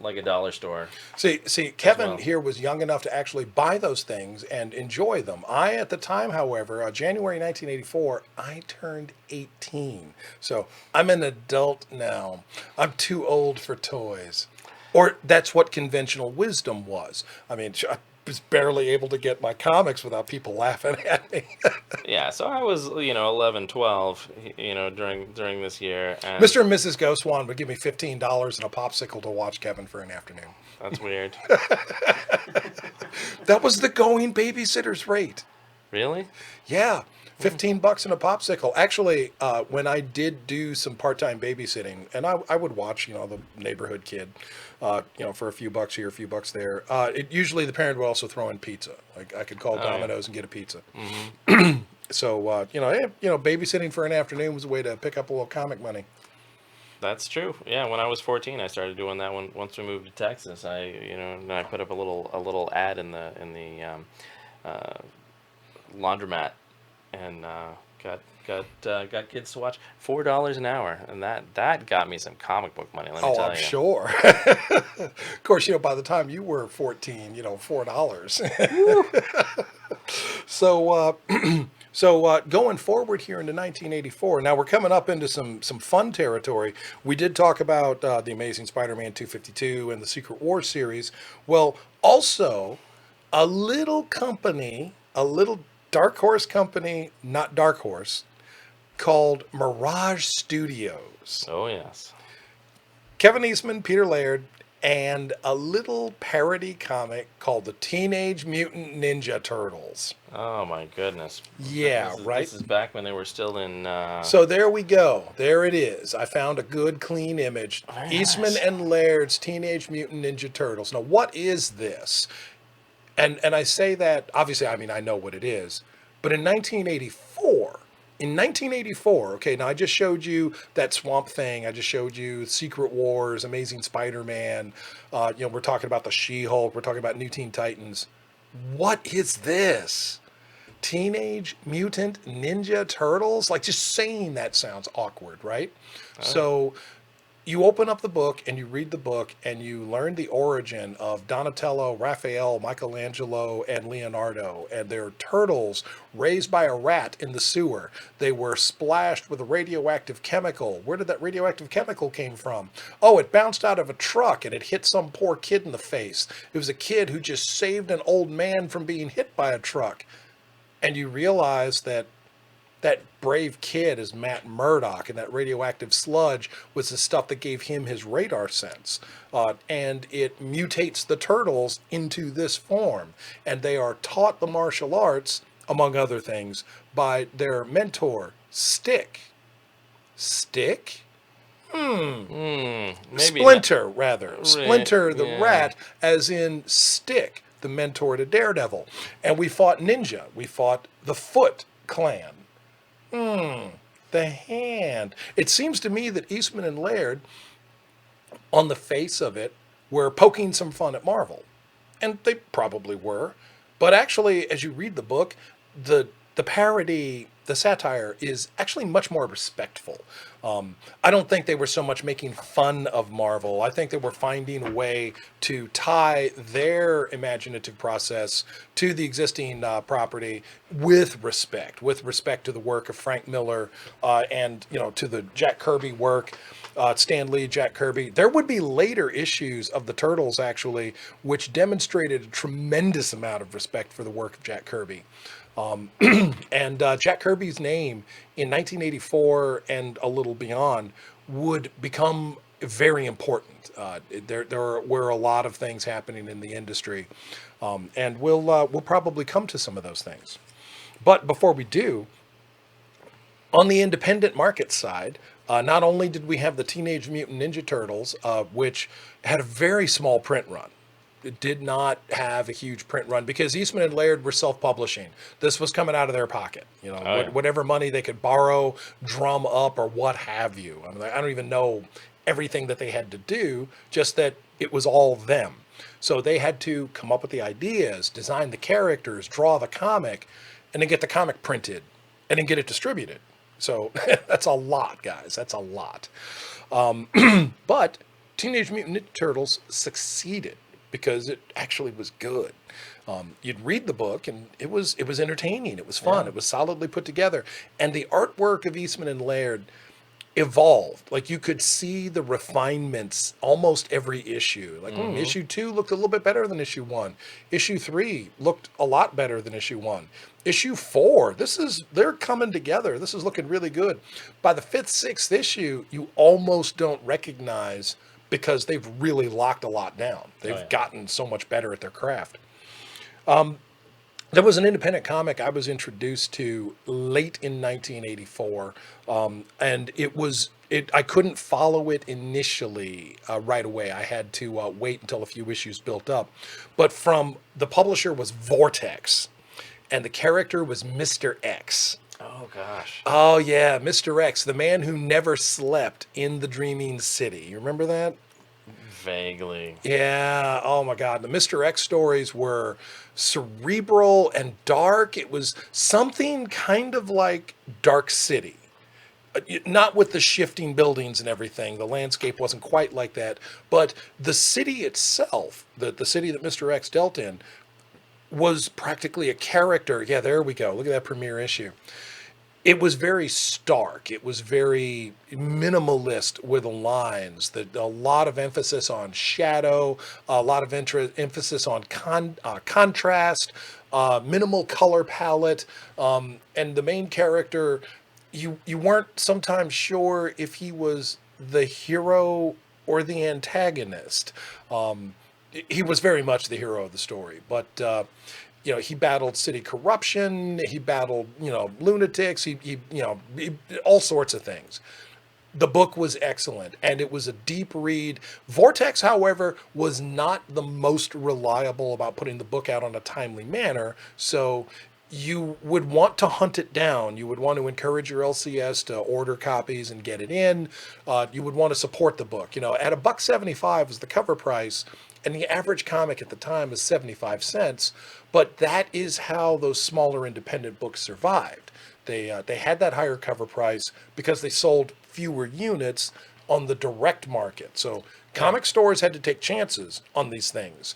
[SPEAKER 3] like a dollar store.
[SPEAKER 4] See, Kevin here was young enough to actually buy those things and enjoy them. I, at the time, however, January 1984, I turned 18. So I'm an adult now. I'm too old for toys. Or that's what conventional wisdom was. I mean, I was barely able to get my comics without people laughing at me.
[SPEAKER 3] Yeah, so I was, 11, 12, during this year. And
[SPEAKER 4] Mr. and Mrs. Goswan would give me $15 and a popsicle to watch Kevin for an afternoon.
[SPEAKER 3] That's weird.
[SPEAKER 4] That was the going babysitter's rate.
[SPEAKER 3] Really?
[SPEAKER 4] Yeah. $15 and a popsicle. Actually, when I did do some part-time babysitting, and I would watch, the neighborhood kid, for a few bucks here, a few bucks there. Usually the parent would also throw in pizza. Like I could call Domino's and get a pizza. Mm-hmm. So, babysitting for an afternoon was a way to pick up a little comic money.
[SPEAKER 3] That's true. Yeah, when I was 14, I started doing that. Once we moved to Texas, I put up a little ad in the laundromat, and got kids to watch. $4 an hour, and that got me some comic book money. Let me tell you.
[SPEAKER 4] Oh, I'm sure. Of course, by the time you were 14, $4. So going forward here into 1984, now we're coming up into some fun territory. We did talk about the Amazing Spider-Man 252 and the Secret Wars series. Well, also a little Dark Horse company, not Dark Horse, called Mirage Studios.
[SPEAKER 3] Oh, yes.
[SPEAKER 4] Kevin Eastman, Peter Laird, and a little parody comic called the Teenage Mutant Ninja Turtles.
[SPEAKER 3] Oh, my goodness.
[SPEAKER 4] Yeah, right?
[SPEAKER 3] This is back when they were still in...
[SPEAKER 4] So there we go. There it is. I found a good, clean image.
[SPEAKER 3] Very
[SPEAKER 4] Eastman
[SPEAKER 3] nice.
[SPEAKER 4] and Laird's Teenage Mutant Ninja Turtles. Now, what is this? And I say that, obviously, I know what it is. But in 1984, In 1984, okay, now I just showed you that Swamp Thing. I just showed you Secret Wars, Amazing Spider-Man. We're talking about the She-Hulk. We're talking about New Teen Titans. What is this? Teenage Mutant Ninja Turtles? Like, just saying that sounds awkward, right? So you open up the book and you read the book and you learn the origin of Donatello, Raphael, Michelangelo, and Leonardo, and they're turtles raised by a rat in the sewer. They were splashed with a radioactive chemical. Where did that radioactive chemical came from? Oh, it bounced out of a truck and it hit some poor kid in the face. It was a kid who just saved an old man from being hit by a truck. And you realize that brave kid is Matt Murdock, and that radioactive sludge was the stuff that gave him his radar sense. And it mutates the turtles into this form. And they are taught the martial arts, among other things, by their mentor, Stick. Stick?
[SPEAKER 3] Maybe
[SPEAKER 4] Splinter, rather. Splinter the
[SPEAKER 3] yeah.
[SPEAKER 4] rat, as in Stick, the mentor to Daredevil. And we fought Ninja. We fought the Foot Clan. The Hand. It seems to me that Eastman and Laird, on the face of it, were poking some fun at Marvel. And they probably were. But actually, as you read the book, the parody, the satire, is actually much more respectful. I don't think they were so much making fun of Marvel. I think they were finding a way to tie their imaginative process to the existing property with respect to the work of Frank Miller and to the Jack Kirby work. Stan Lee, Jack Kirby. There would be later issues of the Turtles, actually, which demonstrated a tremendous amount of respect for the work of Jack Kirby. And Jack Kirby's name in 1984 and a little beyond would become very important. There were a lot of things happening in the industry, and we'll probably come to some of those things. But before we do, on the independent market side, not only did we have the Teenage Mutant Ninja Turtles, which had a very small print run. It did not have a huge print run because Eastman and Laird were self-publishing. This was coming out of their pocket, whatever money they could borrow, drum up, or what have you. I mean, I don't even know everything that they had to do, just that it was all them. So they had to come up with the ideas, design the characters, draw the comic, and then get the comic printed, and then get it distributed. So that's a lot, guys. That's a lot. But Teenage Mutant Ninja Turtles succeeded, because it actually was good. You'd read the book and it was entertaining. It was fun. Yeah. It was solidly put together. And the artwork of Eastman and Laird evolved. Like, you could see the refinements almost every issue. Like, issue 2 looked a little bit better than issue 1. Issue 3 looked a lot better than issue 1. Issue 4, they're coming together. This is looking really good. By the 5th, 6th issue, you almost don't recognize, because they've really locked a lot down. They've gotten so much better at their craft. There was an independent comic I was introduced to late in 1984, and I couldn't follow it initially right away. I had to wait until a few issues built up. But the publisher was Vortex, and the character was Mr. X.
[SPEAKER 3] Oh, gosh.
[SPEAKER 4] Oh, yeah, Mr. X, the man who never slept in the Dreaming City. You remember that?
[SPEAKER 3] Vaguely.
[SPEAKER 4] Yeah, oh my God. The Mr. X stories were cerebral and dark. It was something kind of like Dark City. Not with the shifting buildings and everything. The landscape wasn't quite like that. But the city itself, the city that Mr. X dealt in, was practically a character. Yeah, there we go. Look at that premiere issue. It was very stark. It was very minimalist with the lines. A lot of emphasis on shadow, a lot of emphasis on contrast, minimal color palette, and the main character, you weren't sometimes sure if he was the hero or the antagonist. He was very much the hero of the story, but he battled city corruption. He battled, lunatics. He all sorts of things. The book was excellent, and it was a deep read. Vortex, however, was not the most reliable about putting the book out on a timely manner. So you would want to hunt it down. You would want to encourage your LCS to order copies and get it in. You would want to support the book. At $1.75 was the cover price, and the average comic at the time was 75 cents. But that is how those smaller independent books survived. They had that higher cover price because they sold fewer units on the direct market. So comic stores had to take chances on these things.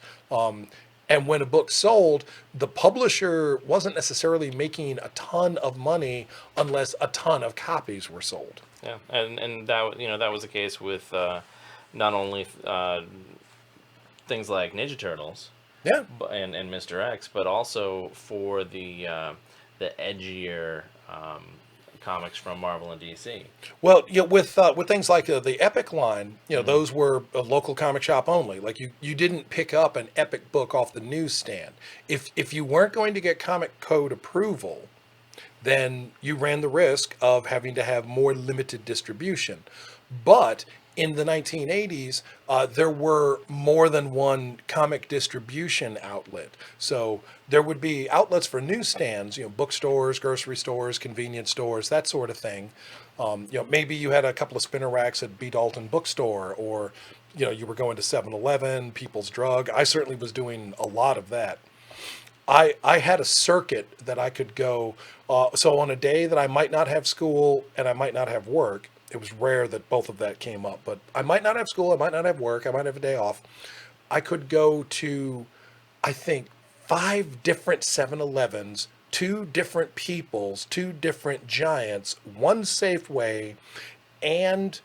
[SPEAKER 4] And when a book sold, the publisher wasn't necessarily making a ton of money unless a ton of copies were sold.
[SPEAKER 3] Yeah, and that was the case with not only things like Ninja Turtles, and Mr. X, but also for the edgier comics from Marvel and DC.
[SPEAKER 4] Well, with things like the Epic line, those were a local comic shop only. Like you didn't pick up an Epic book off the newsstand. If you weren't going to get comic code approval, then you ran the risk of having to have more limited distribution. But in the 1980s, there were more than one comic distribution outlet. So there would be outlets for newsstands, bookstores, grocery stores, convenience stores, that sort of thing. Maybe you had a couple of spinner racks at B. Dalton Bookstore, or you were going to 7-Eleven, People's Drug. I certainly was doing a lot of that. I had a circuit that I could go. So on a day that I might not have school and I might not have work, it was rare that both of that came up, but I might not have school, I might not have work, I might have a day off. I could go to, I think, 5 different 7-Elevens, 2 different Peoples, 2 different Giants, 1 Safeway, and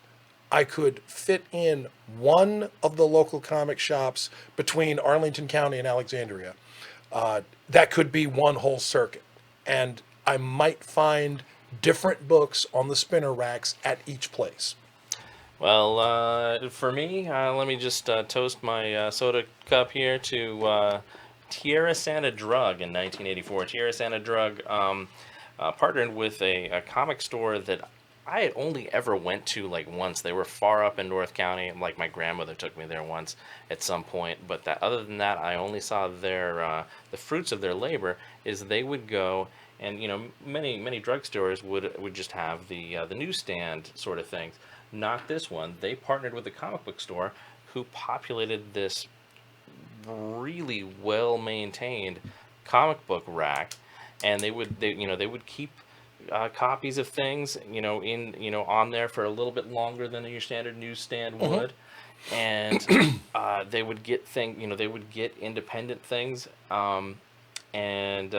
[SPEAKER 4] I could fit in one of the local comic shops between Arlington County and Alexandria. That could be one whole circuit. And I might find different books on the spinner racks at each place.
[SPEAKER 3] Well, for me, let me just toast my soda cup here to Tierra Santa Drug in 1984. Tierra Santa Drug partnered with a comic store that I had only ever went to like once. They were far up in North County. Like my grandmother took me there once at some point. But other than that, I only saw their the fruits of their labor is they would go. And many drugstores would just have the newsstand sort of things. Not this one. They partnered with a comic book store who populated this really well maintained comic book rack, and they would keep copies of things on there for a little bit longer than your standard newsstand would, and they would get they would get independent things. And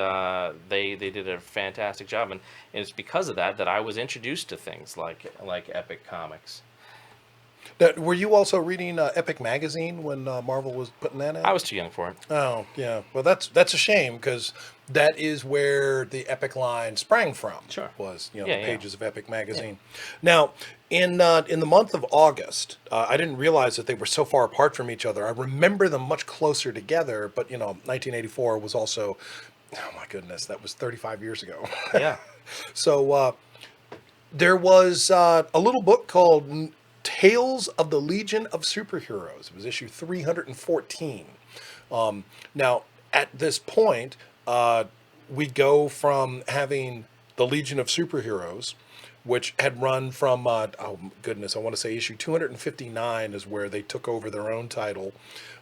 [SPEAKER 3] they did a fantastic job, and it's because of that I was introduced to things like Epic Comics.
[SPEAKER 4] Now, were you also reading Epic Magazine when Marvel was putting that out?
[SPEAKER 3] I was too young for it.
[SPEAKER 4] Oh, yeah. Well, that's a shame, because that is where the Epic line sprang from.
[SPEAKER 3] Sure.
[SPEAKER 4] Was the pages of Epic Magazine. Yeah. Now, in the month of August, I didn't realize that they were so far apart from each other. I remember them much closer together, but 1984 was also, oh my goodness, that was 35 years ago.
[SPEAKER 3] Yeah.
[SPEAKER 4] So there was a little book called Tales of the Legion of Superheroes. It was issue 314. Now, at this point, we go from having the Legion of Superheroes, which had run from, oh goodness, I want to say issue 259 is where they took over their own title,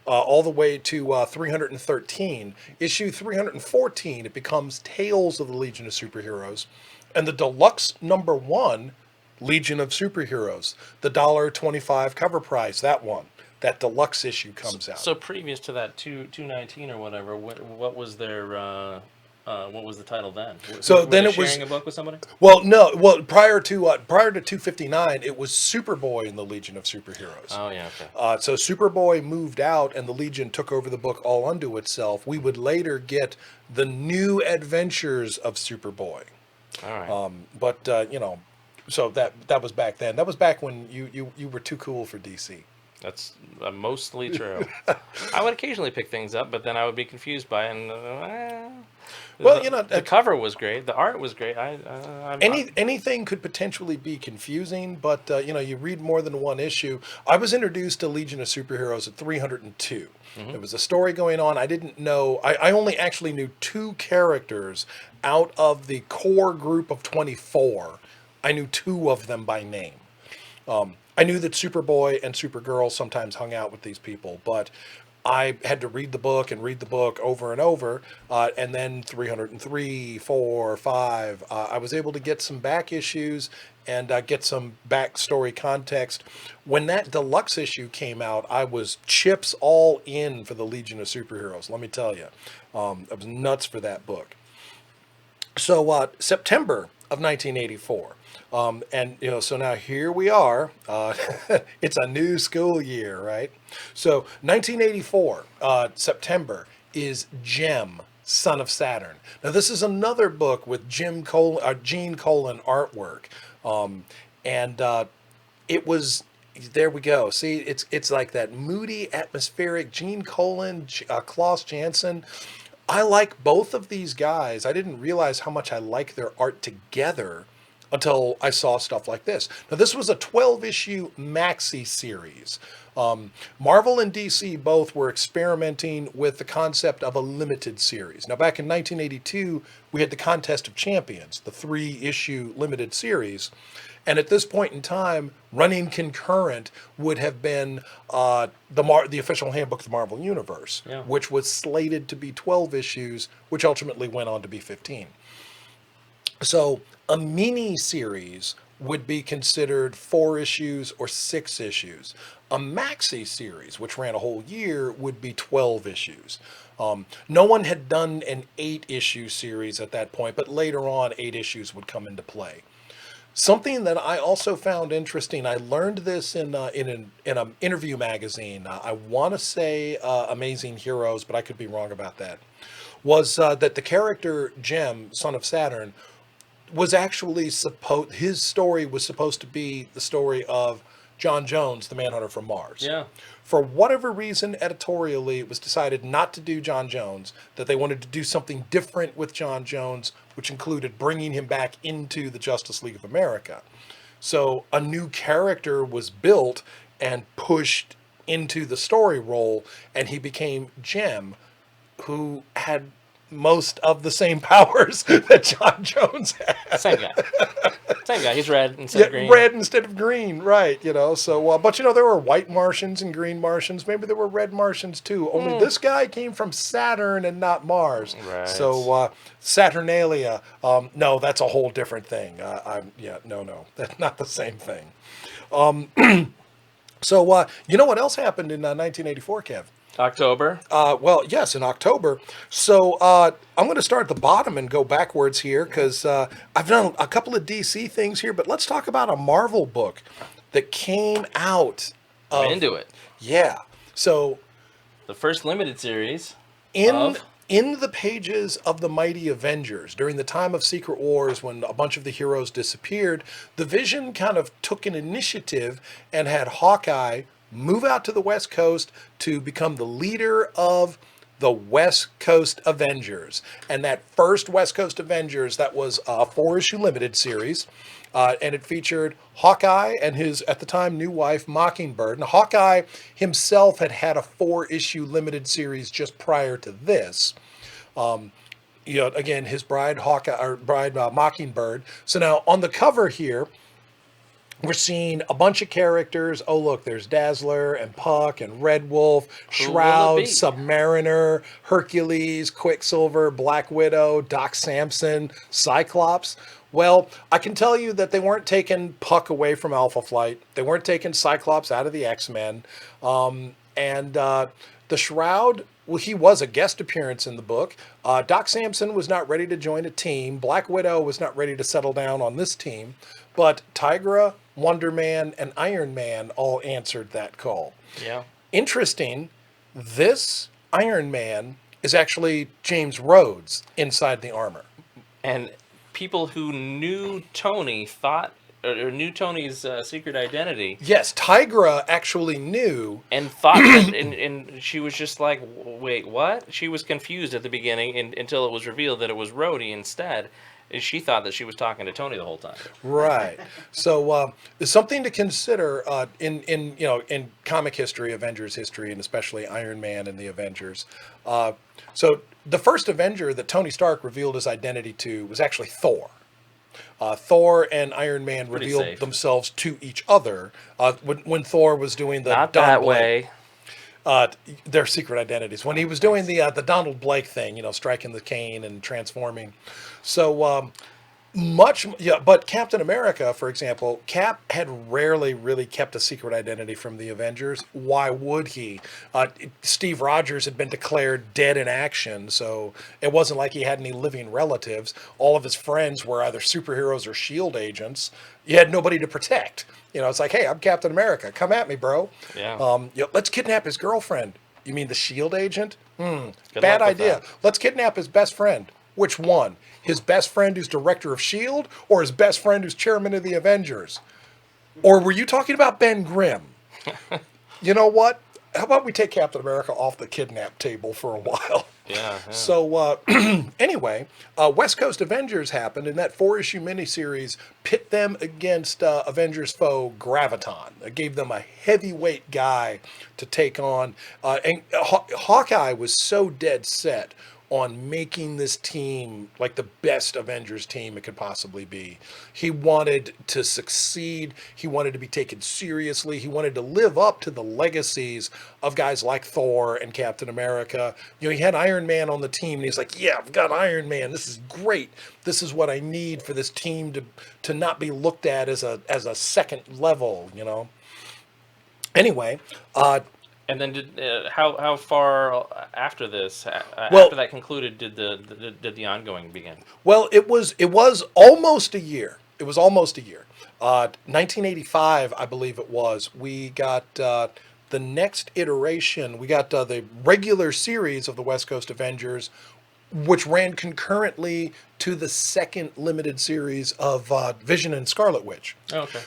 [SPEAKER 4] all the way to 313. Issue 314, it becomes Tales of the Legion of Superheroes. And the deluxe number 1, Legion of Superheroes, the $1.25 cover price, that deluxe issue comes out.
[SPEAKER 3] So previous to that 219 or whatever, what was their what was the title then?
[SPEAKER 4] So
[SPEAKER 3] were
[SPEAKER 4] then
[SPEAKER 3] they
[SPEAKER 4] it was
[SPEAKER 3] sharing a book with somebody.
[SPEAKER 4] Well, no. Well, prior to 259, it was Superboy in the Legion of Superheroes.
[SPEAKER 3] Oh yeah. Okay.
[SPEAKER 4] So Superboy moved out, and the Legion took over the book all unto itself. We would later get the New Adventures of Superboy.
[SPEAKER 3] All right.
[SPEAKER 4] But so that was back then. That was back when you were too cool for DC.
[SPEAKER 3] That's mostly true. I would occasionally pick things up, but then I would be confused by it. And,
[SPEAKER 4] Well,
[SPEAKER 3] the cover was great. The art was great.
[SPEAKER 4] anything could potentially be confusing, but you read more than one issue. I was introduced to Legion of Superheroes at 302. There was a story going on. I didn't know. I only actually knew 2 characters out of the core group of 24. I knew 2 of them by name. I knew that Superboy and Supergirl sometimes hung out with these people, but I had to read the book over and over, and then 303, 4, 5, I was able to get some back issues and get some backstory context. When that deluxe issue came out, I was chips all in for the Legion of Superheroes, let me tell you. I was nuts for that book. So September of 1984. So now here we are. It's a new school year, right? So 1984, September is Gem, Son of Saturn. Now this is another book with Gene Colan artwork. It was, there we go. See, it's like that moody, atmospheric Gene Colan, Klaus Janson. I like both of these guys. I didn't realize how much I like their art together until I saw stuff like this. Now, this was a 12-issue maxi series. Marvel and DC both were experimenting with the concept of a limited series. Now, back in 1982, we had the Contest of Champions, the 3-issue limited series. And at this point in time, running concurrent would have been the official handbook of the Marvel Universe, which was slated to be 12 issues, which ultimately went on to be 15. So a mini series would be considered 4 issues or 6 issues. A maxi series, which ran a whole year, would be 12 issues. No one had done an 8-issue series at that point, but later on 8 issues would come into play. Something that I also found interesting, I learned this in an interview magazine. I want to say Amazing Heroes, but I could be wrong about that. Was that the character Gem, Son of Saturn, was actually his story was supposed to be the story of John Jones, the Manhunter from Mars.
[SPEAKER 3] Yeah.
[SPEAKER 4] For whatever reason, editorially, it was decided not to do John Jones, that they wanted to do something different with John Jones, which included bringing him back into the Justice League of America. So a new character was built and pushed into the story role, and he became Gem, who had most of the same powers that John Jones had.
[SPEAKER 3] Same guy. He's red instead of green.
[SPEAKER 4] Red instead of green, right? So, but there were white Martians and green Martians. Maybe there were red Martians too. Only this guy came from Saturn and not Mars.
[SPEAKER 3] Right.
[SPEAKER 4] So, Saturnalia. No, that's a whole different thing. No, that's not the same thing. So, you know what else happened in 1984, Kev?
[SPEAKER 3] October.
[SPEAKER 4] Well, yes, in October. So I'm going to start at the bottom and go backwards here because I've done a couple of DC things here, but let's talk about a Marvel book that came out.
[SPEAKER 3] I'm into it.
[SPEAKER 4] Yeah. So
[SPEAKER 3] the first limited series
[SPEAKER 4] in the pages of the Mighty Avengers, during the time of Secret Wars when a bunch of the heroes disappeared, the Vision kind of took an initiative and had Hawkeye move out to the West Coast to become the leader of the West Coast Avengers. And that first West Coast Avengers, that was a 4-issue limited series. And it featured Hawkeye and his, at the time, new wife, Mockingbird. And Hawkeye himself had a 4-issue limited series just prior to this. Again, his bride, Mockingbird. So now on the cover here, we're seeing a bunch of characters. Oh, look, there's Dazzler and Puck and Red Wolf, Shroud, Submariner, Hercules, Quicksilver, Black Widow, Doc Samson, Cyclops. Well, I can tell you that they weren't taking Puck away from Alpha Flight. They weren't taking Cyclops out of the X-Men. The Shroud, well, he was a guest appearance in the book. Doc Samson was not ready to join a team. Black Widow was not ready to settle down on this team. But Tigra, Wonder Man, and Iron Man all answered that call.
[SPEAKER 3] Yeah.
[SPEAKER 4] Interesting, this Iron Man is actually James Rhodes inside the armor.
[SPEAKER 3] And people who knew Tony thought knew Tony's secret identity.
[SPEAKER 4] Yes, Tigra actually knew.
[SPEAKER 3] And thought that, and she was just like, wait, what? She was confused at the beginning until it was revealed that it was Rhodey instead. And she thought that she was talking to Tony the whole time.
[SPEAKER 4] Right. So there's something to consider in comic history, Avengers history, and especially Iron Man and the Avengers. So the first Avenger that Tony Stark revealed his identity to was actually Thor. Thor and Iron Man revealed themselves to each other when Thor was doing the
[SPEAKER 3] not that way.
[SPEAKER 4] Their secret identities. When he was doing the Donald Blake thing, striking the cane and transforming. So but Captain America, for example, Cap had rarely really kept a secret identity from the Avengers. Why would he? Steve Rogers had been declared dead in action, so it wasn't like he had any living relatives. All of his friends were either superheroes or S.H.I.E.L.D. agents. He had nobody to protect. It's like, hey, I'm Captain America. Come at me, bro.
[SPEAKER 3] Yeah.
[SPEAKER 4] Let's kidnap his girlfriend. You mean the S.H.I.E.L.D. agent?
[SPEAKER 3] Good
[SPEAKER 4] Bad
[SPEAKER 3] luck with
[SPEAKER 4] idea.
[SPEAKER 3] that.
[SPEAKER 4] Let's kidnap his best friend. Which one? His best friend who's director of S.H.I.E.L.D. or his best friend who's chairman of the Avengers? Or were you talking about Ben Grimm? You know what? How about we take Captain America off the kidnap table for a while?
[SPEAKER 3] Yeah.
[SPEAKER 4] So anyway, West Coast Avengers happened, and that 4-issue miniseries pit them against Avengers foe Graviton. It gave them a heavyweight guy to take on. And Hawkeye was so dead set on making this team like the best Avengers team it could possibly be. He wanted to succeed. He wanted to be taken seriously. He wanted to live up to the legacies of guys like Thor and Captain America. He had Iron Man on the team, and he's like, yeah, I've got Iron Man. This is great. This is what I need for this team to not be looked at as a second level, Anyway,
[SPEAKER 3] and then how far after this, after that concluded, did the ongoing begin?
[SPEAKER 4] Well, it was almost a year. It was almost a year. 1985, I believe it was. We got the next iteration. We got the regular series of the West Coast Avengers, which ran concurrently to the second limited series of Vision and Scarlet Witch.
[SPEAKER 3] Oh, okay.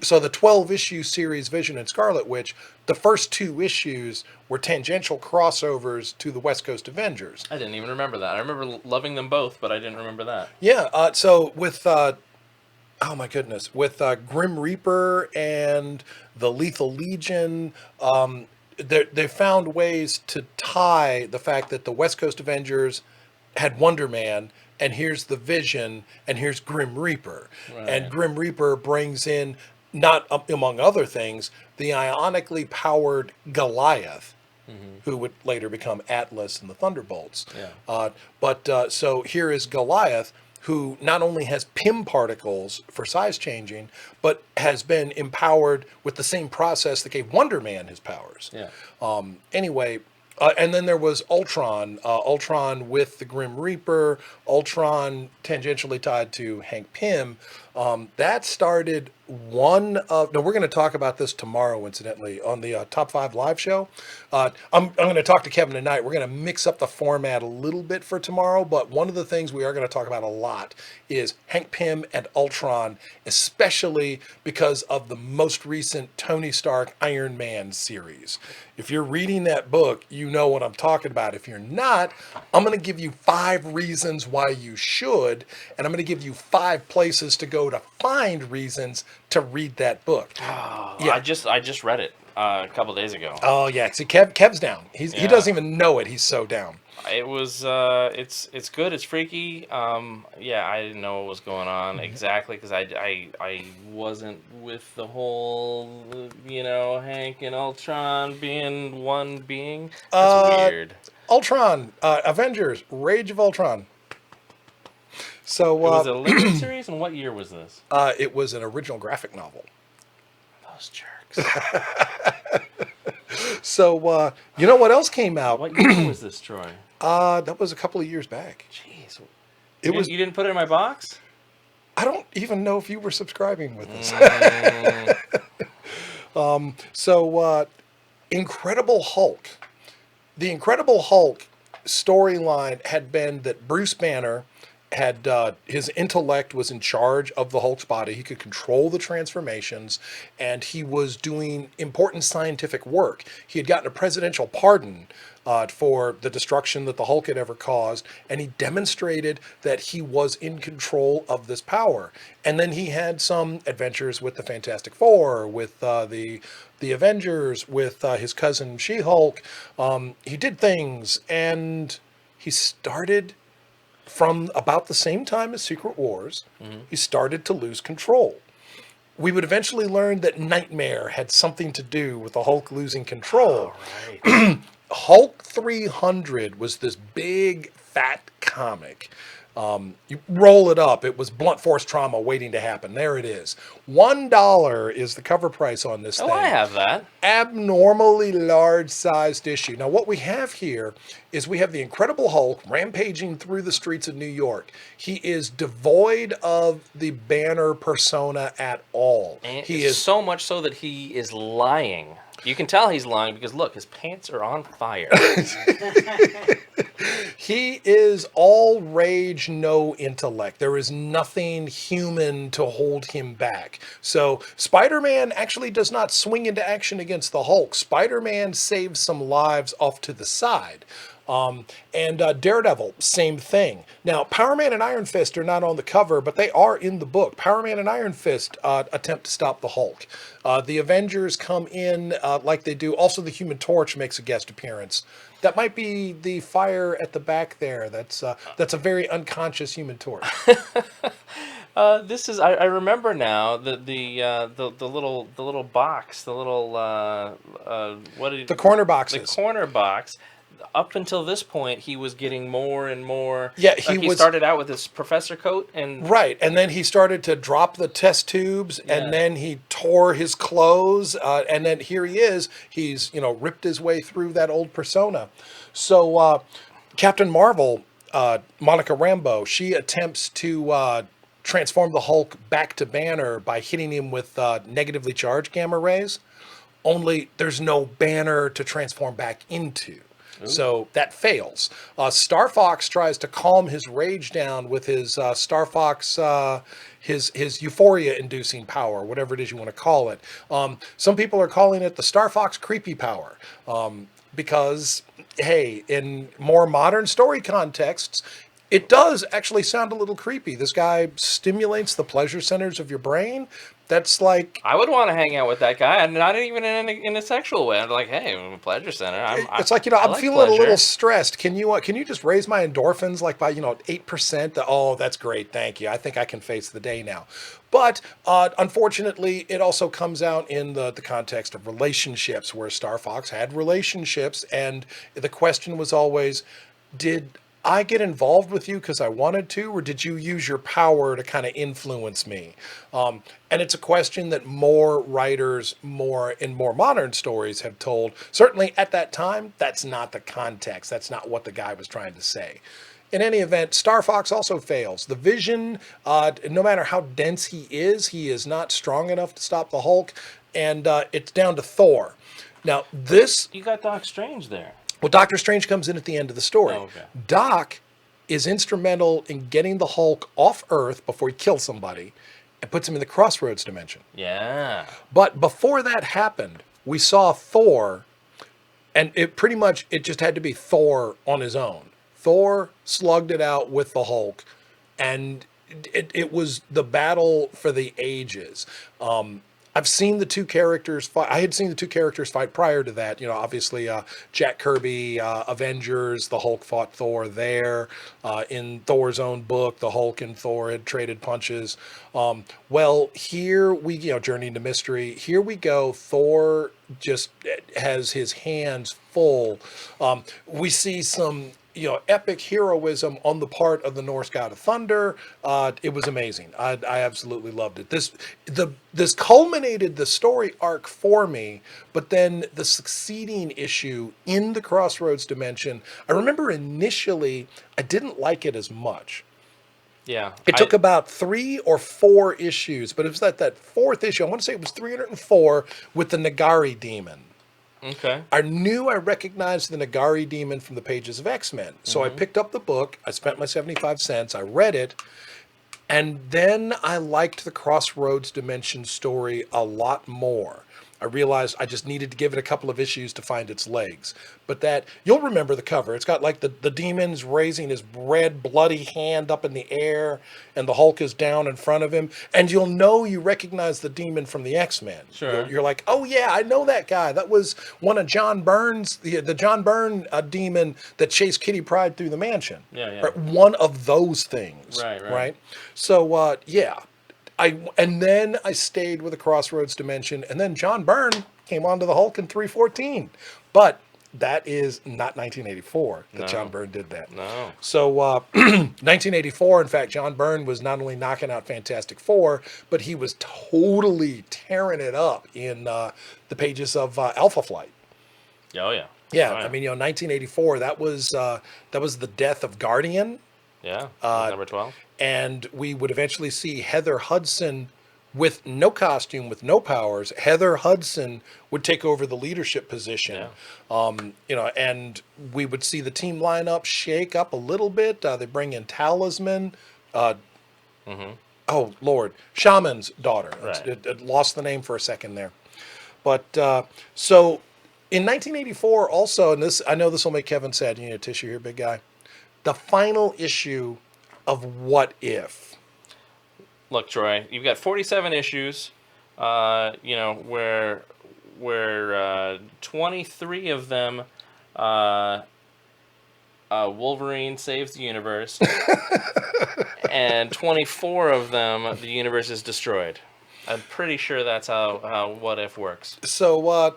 [SPEAKER 4] So the 12-issue series Vision and Scarlet Witch, the first 2 issues were tangential crossovers to the West Coast Avengers.
[SPEAKER 3] I didn't even remember that. I remember loving them both, but I didn't remember that.
[SPEAKER 4] Yeah, so with, oh my goodness, with Grim Reaper and the Lethal Legion, they found ways to tie the fact that the West Coast Avengers had Wonder Man, and here's the Vision, and here's Grim Reaper.
[SPEAKER 3] Right.
[SPEAKER 4] And Grim Reaper brings in, not among other things, the ionically powered Goliath, who would later become Atlas and the Thunderbolts.
[SPEAKER 3] Yeah.
[SPEAKER 4] So here is Goliath, who not only has Pym particles for size changing, but has been empowered with the same process that gave Wonder Man his powers.
[SPEAKER 3] Yeah.
[SPEAKER 4] Anyway, and then there was Ultron. Ultron with the Grim Reaper. Ultron tangentially tied to Hank Pym. That started we're going to talk about this tomorrow, incidentally, on the Top 5 live show. I'm going to talk to Kevin tonight. We're going to mix up the format a little bit for tomorrow, but one of the things we are going to talk about a lot is Hank Pym and Ultron, especially because of the most recent Tony Stark Iron Man series. If you're reading that book, you know what I'm talking about. If you're not, I'm going to give you 5 reasons why you should, and I'm going to give you 5 places to go to find reasons to read that book.
[SPEAKER 3] Oh,
[SPEAKER 4] yeah.
[SPEAKER 3] I just read it a couple days ago.
[SPEAKER 4] Oh yeah, see, Kev's down. He doesn't even know it. He's so down.
[SPEAKER 3] It was it's good. It's freaky. Yeah, I didn't know what was going on exactly because I wasn't with the whole Hank and Ultron being one being. That's weird.
[SPEAKER 4] Ultron, Avengers, Rage of Ultron. So
[SPEAKER 3] it was a limited series, and what year was this?
[SPEAKER 4] It was an original graphic novel.
[SPEAKER 3] Those jerks.
[SPEAKER 4] So you know what else came out?
[SPEAKER 3] What year was this, Troy?
[SPEAKER 4] That was a couple of years back.
[SPEAKER 3] Jeez. You didn't put it in my box?
[SPEAKER 4] I don't even know if you were subscribing with us. Incredible Hulk. The Incredible Hulk storyline had been that Bruce Banner had his intellect was in charge of the Hulk's body. He could control the transformations, and he was doing important scientific work. He had gotten a presidential pardon for the destruction that the Hulk had ever caused, and he demonstrated that he was in control of this power. And then he had some adventures with the Fantastic Four, with the Avengers, with his cousin She-Hulk. He did things, and he started from about the same time as Secret Wars. He started to lose control. We would eventually learn that Nightmare had something to do with the Hulk losing control.
[SPEAKER 3] Right.
[SPEAKER 4] Hulk 300 was this big, fat comic. You roll it up. It was blunt force trauma waiting to happen. There it is. $1 is the cover price on this thing.
[SPEAKER 3] Oh, I have that.
[SPEAKER 4] Abnormally large-sized issue. Now, what we have here is we have the Incredible Hulk rampaging through the streets of New York. He is devoid of the Banner persona at all.
[SPEAKER 3] And
[SPEAKER 4] He is
[SPEAKER 3] so much so that he is lying. You can tell he's lying because, look, his pants are on fire.
[SPEAKER 4] He is all rage, no intellect. There is nothing human to hold him back. So Spider-Man actually does not swing into action against the Hulk. Spider-Man saves some lives off to the side. And Daredevil, same thing. Now, Power Man and Iron Fist are not on the cover, but they are in the book. Power Man and Iron Fist attempt to stop the Hulk. The Avengers come in like they do. Also, the Human Torch makes a guest appearance. That might be the fire at the back there. That's a very unconscious Human Torch.
[SPEAKER 3] This is I remember now the little box, the little what did
[SPEAKER 4] The corner boxes.
[SPEAKER 3] the corner box. Up until this point, he was getting more and more.
[SPEAKER 4] Yeah,
[SPEAKER 3] he started out with his professor coat and
[SPEAKER 4] Right, and then he started to drop the test tubes,
[SPEAKER 3] Yeah.
[SPEAKER 4] and then he tore his clothes, and then here he is. He's ripped his way through that old persona. So Captain Marvel, Monica Rambeau, she attempts to transform the Hulk back to Banner by hitting him with negatively charged gamma rays. Only there's no Banner to transform back into. So that fails. Star Fox tries to calm his rage down with his Star Fox, his euphoria-inducing power, whatever it is you want to call it. Some people are calling it the Star Fox creepy power because, hey, in more modern story contexts, it does actually sound a little creepy. This guy stimulates the pleasure centers of your brain. That's like...
[SPEAKER 3] I would want to hang out with that guy, and not even in a sexual way. I'm like, hey, I'm a pleasure center.
[SPEAKER 4] It's like,
[SPEAKER 3] I
[SPEAKER 4] I'm
[SPEAKER 3] like
[SPEAKER 4] feeling
[SPEAKER 3] pleasure.
[SPEAKER 4] a little stressed. Can you just raise my endorphins like by 8%? Oh, that's great. Thank you. I think I can face the day now. But unfortunately, it also comes out in the context of relationships, where Star Fox had relationships, and the question was always, did I get involved with you because I wanted to, or did you use your power to kind of influence me? And it's a question that more writers, in more modern stories, have told. Certainly at that time, that's not the context. That's not what the guy was trying to say. In any event, Star Fox also fails. The Vision, no matter how dense he is not strong enough to stop the Hulk, and it's down to Thor. Now,
[SPEAKER 3] You got Doc Strange there.
[SPEAKER 4] Well, Doctor Strange comes in at the end of the story.
[SPEAKER 3] Oh, okay.
[SPEAKER 4] Doc is instrumental in getting the Hulk off Earth before he kills somebody and puts him in the Crossroads dimension.
[SPEAKER 3] Yeah.
[SPEAKER 4] But before that happened, we saw Thor, and it just had to be Thor on his own. Thor slugged it out with the Hulk, and it was the battle for the ages. I've seen the two characters fight. I had seen the two characters fight prior to that. Obviously, Jack Kirby, Avengers, the Hulk fought Thor there. In Thor's own book, the Hulk and Thor had traded punches. Well, here we, Journey into Mystery. Here we go. Thor just has his hands full. We see some epic heroism on the part of the Norse god of thunder. It was amazing. I absolutely loved it. This culminated the story arc for me, but then the succeeding issue in the Crossroads dimension, I remember initially I didn't like it as much.
[SPEAKER 3] Yeah.
[SPEAKER 4] It took about 3 or 4 issues, but it was that fourth issue. I want to say it was 304 with the Nagari demon.
[SPEAKER 3] Okay.
[SPEAKER 4] I knew I recognized the Nagari demon from the pages of X-Men. So I picked up the book, I spent my 75 cents, I read it, and then I liked the Crossroads Dimension story a lot more. I realized I just needed to give it a couple of issues to find its legs. But that, you'll remember the cover. It's got like the demon's raising his red, bloody hand up in the air, and the Hulk is down in front of him. And you'll know you recognize the demon from the X-Men.
[SPEAKER 3] Sure.
[SPEAKER 4] You're like, oh yeah, I know that guy. That was one of John Byrne's, the John Byrne demon that chased Kitty Pryde through the mansion.
[SPEAKER 3] Yeah.
[SPEAKER 4] Right? One of those things.
[SPEAKER 3] Right.
[SPEAKER 4] So, yeah. And then I stayed with the Crossroads Dimension, and then John Byrne came onto the Hulk in 314. But that is not 1984 that John Byrne did that.
[SPEAKER 3] No.
[SPEAKER 4] So 1984, in fact, John Byrne was not only knocking out Fantastic Four, but he was totally tearing it up in the pages of Alpha Flight.
[SPEAKER 3] Oh, yeah.
[SPEAKER 4] Yeah,
[SPEAKER 3] Oh, yeah.
[SPEAKER 4] I mean, 1984, that was the death of Guardian.
[SPEAKER 3] Yeah. Number 12.
[SPEAKER 4] And we would eventually see Heather Hudson with no costume, with no powers. Heather Hudson would take over the leadership position.
[SPEAKER 3] Yeah.
[SPEAKER 4] And we would see the team lineup shake up a little bit. They bring in Talisman. Oh, Lord. Shaman's daughter.
[SPEAKER 3] Right.
[SPEAKER 4] It lost the name for a second there. But so in 1984 also, and this, I know this will make Kevin sad. You need a tissue here, big guy. The final issue of What If.
[SPEAKER 3] Look, Troy, you've got 47 issues, where 23 of them Wolverine saves the universe, and 24 of them the universe is destroyed. I'm pretty sure that's how What If works.
[SPEAKER 4] So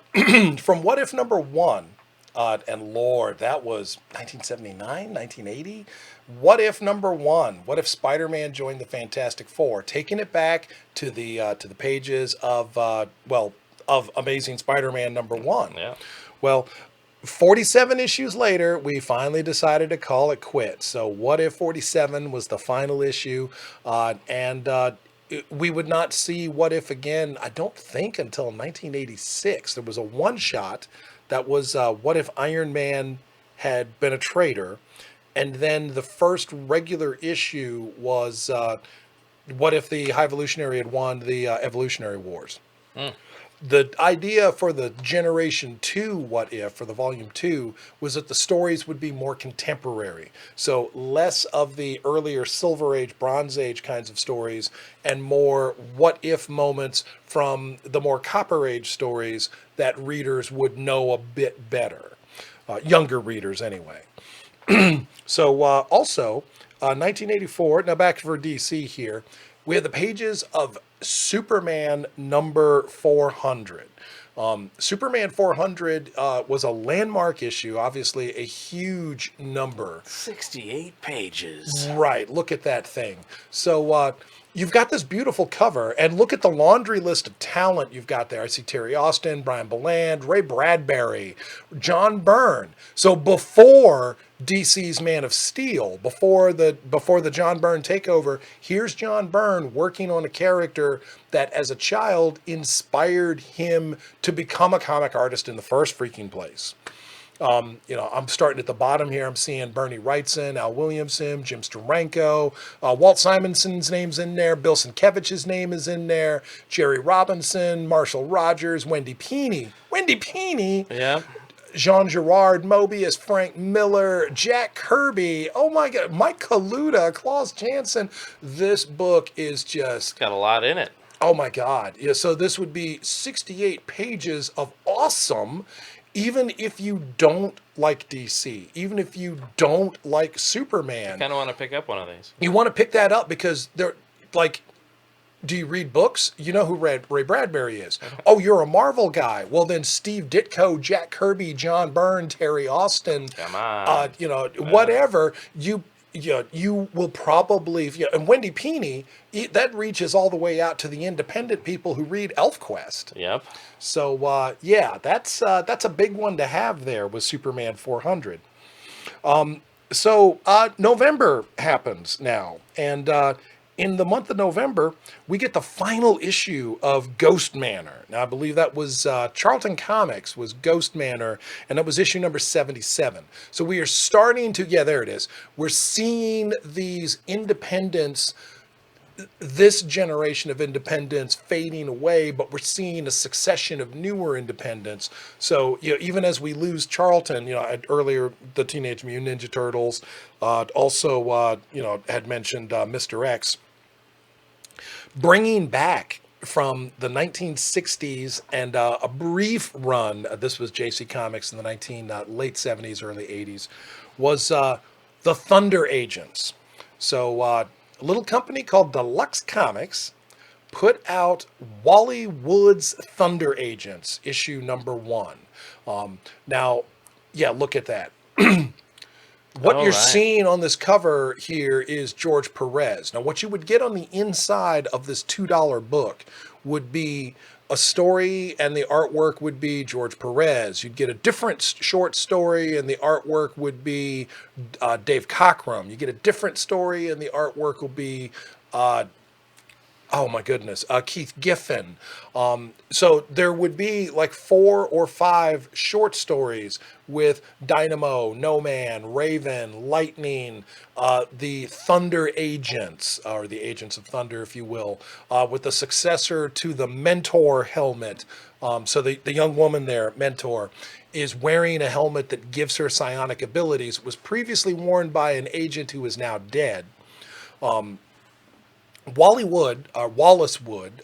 [SPEAKER 4] from What If number 1, and Lord, that was 1979, 1980. What If number 1? What if Spider-Man joined the Fantastic Four? Taking it back to the pages of Amazing Spider-Man number 1.
[SPEAKER 3] Yeah.
[SPEAKER 4] Well, 47 issues later, we finally decided to call it quits. So What If 47 was the final issue, and we would not see What If again, I don't think, until 1986. There was a one-shot that was What If Iron Man had been a traitor. And then the first regular issue was What If the High Evolutionary had won the Evolutionary Wars. The idea for the Generation 2 What If, for the Volume 2, was that the stories would be more contemporary. So less of the earlier Silver Age, Bronze Age kinds of stories, and more what if moments from the more Copper Age stories that readers would know a bit better. Younger readers, anyway. So also, 1984, now back for DC here, we had the pages of Superman number 400. Superman 400 was a landmark issue, obviously a huge number.
[SPEAKER 3] 68 pages.
[SPEAKER 4] Right, look at that thing. So you've got this beautiful cover, and look at the laundry list of talent you've got there. I see Terry Austin, Brian Boland, Ray Bradbury, John Byrne. So before DC's Man of Steel, before the John Byrne takeover, here's John Byrne working on a character that as a child inspired him to become a comic artist in the first freaking place. I'm starting at the bottom here. I'm seeing Bernie Wrightson, Al Williamson, Jim Steranko, Walt Simonson's name's in there, Bill Sienkiewicz's name is in there, Jerry Robinson, Marshall Rogers, Wendy Peeney,
[SPEAKER 3] Yeah.
[SPEAKER 4] Jean Girard, Mobius, Frank Miller, Jack Kirby, oh my God, Mike Kaluta, Klaus Janson. This book is just...
[SPEAKER 3] Got a lot in it.
[SPEAKER 4] Oh my God. Yeah, so this would be 68 pages of awesome, even if you don't like DC, even if you don't like Superman.
[SPEAKER 3] I kind of want to pick up one of these.
[SPEAKER 4] You want to pick that up because they're like... Do you read books? You know who Ray Bradbury is. Oh, you're a Marvel guy. Well, then Steve Ditko, Jack Kirby, John Byrne, Terry Austin.
[SPEAKER 3] Come on.
[SPEAKER 4] Whatever. You will probably, and Wendy Peeney, that reaches all the way out to the independent people who read ElfQuest.
[SPEAKER 3] Yep.
[SPEAKER 4] So, that's a big one to have there with Superman 400. So November happens now, and in the month of November, we get the final issue of Ghost Manor. Now, I believe that was Charlton Comics was Ghost Manor, and that was issue number 77. So we are starting to, yeah, there it is. We're seeing these independents, this generation of independents fading away, but we're seeing a succession of newer independents. So, even as we lose Charlton, earlier the Teenage Mutant Ninja Turtles, also, had mentioned Mr. X. Bringing back from the 1960s and a brief run, this was JC Comics in the late 70s, early 80s, was the Thunder Agents. So a little company called Deluxe Comics put out Wally Wood's Thunder Agents, issue number 1. Now, yeah, look at that. What you're seeing on this cover here is George Perez. Now, what you would get on the inside of this $2 book would be a story, and the artwork would be George Perez. You'd get a different short story, and the artwork would be Dave Cockrum. You get a different story, and the artwork will be Keith Giffen. So there would be like 4 or 5 short stories with Dynamo, No Man, Raven, Lightning, the Thunder Agents, or the Agents of Thunder, if you will, with the successor to the Mentor helmet. So the young woman there, Mentor, is wearing a helmet that gives her psionic abilities. It was previously worn by an agent who is now dead. Wallace Wood,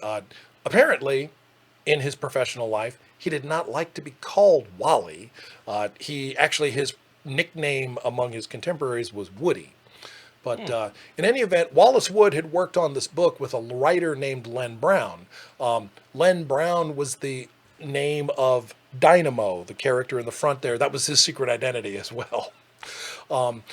[SPEAKER 4] apparently, in his professional life, he did not like to be called Wally. His nickname among his contemporaries was Woody. But in any event, Wallace Wood had worked on this book with a writer named Len Brown. Len Brown was the name of Dynamo, the character in the front there. That was his secret identity as well.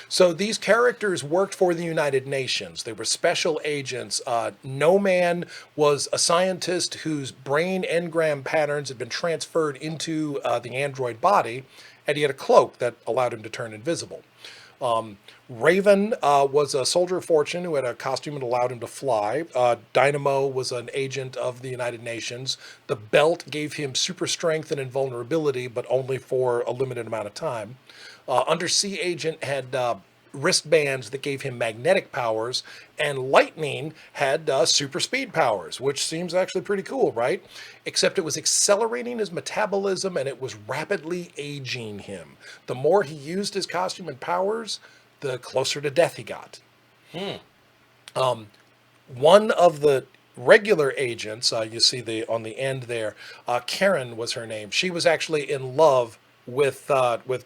[SPEAKER 4] So these characters worked for the United Nations. They were special agents. No Man was a scientist whose brain engram patterns had been transferred into the android body, and he had a cloak that allowed him to turn invisible. Raven was a soldier of fortune who had a costume that allowed him to fly. Dynamo was an agent of the United Nations. The belt gave him super strength and invulnerability, but only for a limited amount of time. Undersea Agent had wristbands that gave him magnetic powers, and Lightning had super speed powers, which seems actually pretty cool, right? Except it was accelerating his metabolism, and it was rapidly aging him. The more he used his costume and powers, the closer to death he got. One of the regular agents, you see on the end there, Karen was her name. She was actually in love with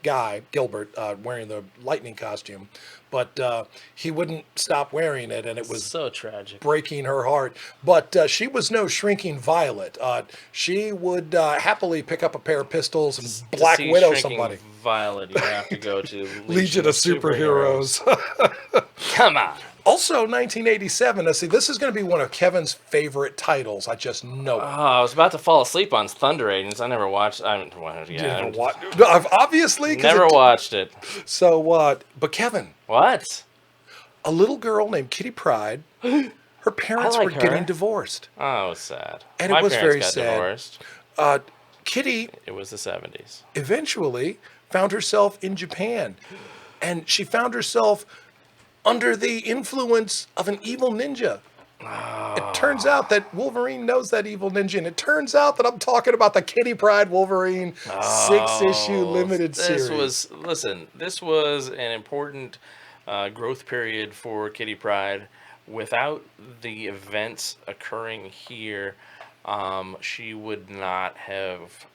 [SPEAKER 4] Guy Gilbert wearing the Lightning costume, but he wouldn't stop wearing it, and it was
[SPEAKER 3] so tragic,
[SPEAKER 4] breaking her heart. But she was no shrinking violet. She would happily pick up a pair of pistols and Black Widow somebody.
[SPEAKER 3] Violet, you have to go to
[SPEAKER 4] Legion of Superheroes.
[SPEAKER 3] Come on.
[SPEAKER 4] Also, 1987. Now, see, this is going to be one of Kevin's favorite titles. I just know it.
[SPEAKER 3] I was about to fall asleep on Thunder Agents. I never watched. I've
[SPEAKER 4] obviously
[SPEAKER 3] never watched it.
[SPEAKER 4] So, but Kevin,
[SPEAKER 3] what?
[SPEAKER 4] A little girl named Kitty Pryde. Her parents were getting divorced.
[SPEAKER 3] Oh, it was sad.
[SPEAKER 4] And
[SPEAKER 3] My
[SPEAKER 4] it was
[SPEAKER 3] parents
[SPEAKER 4] very
[SPEAKER 3] got
[SPEAKER 4] sad.
[SPEAKER 3] Divorced.
[SPEAKER 4] Kitty.
[SPEAKER 3] It was the 70s.
[SPEAKER 4] Eventually, found herself in Japan, and she found herself under the influence of an evil ninja. It turns out that Wolverine knows that evil ninja, and it turns out that I'm talking about the Kitty Pryde Wolverine 6-issue limited series.
[SPEAKER 3] This was an important growth period for Kitty Pryde. Without the events occurring here, she would not have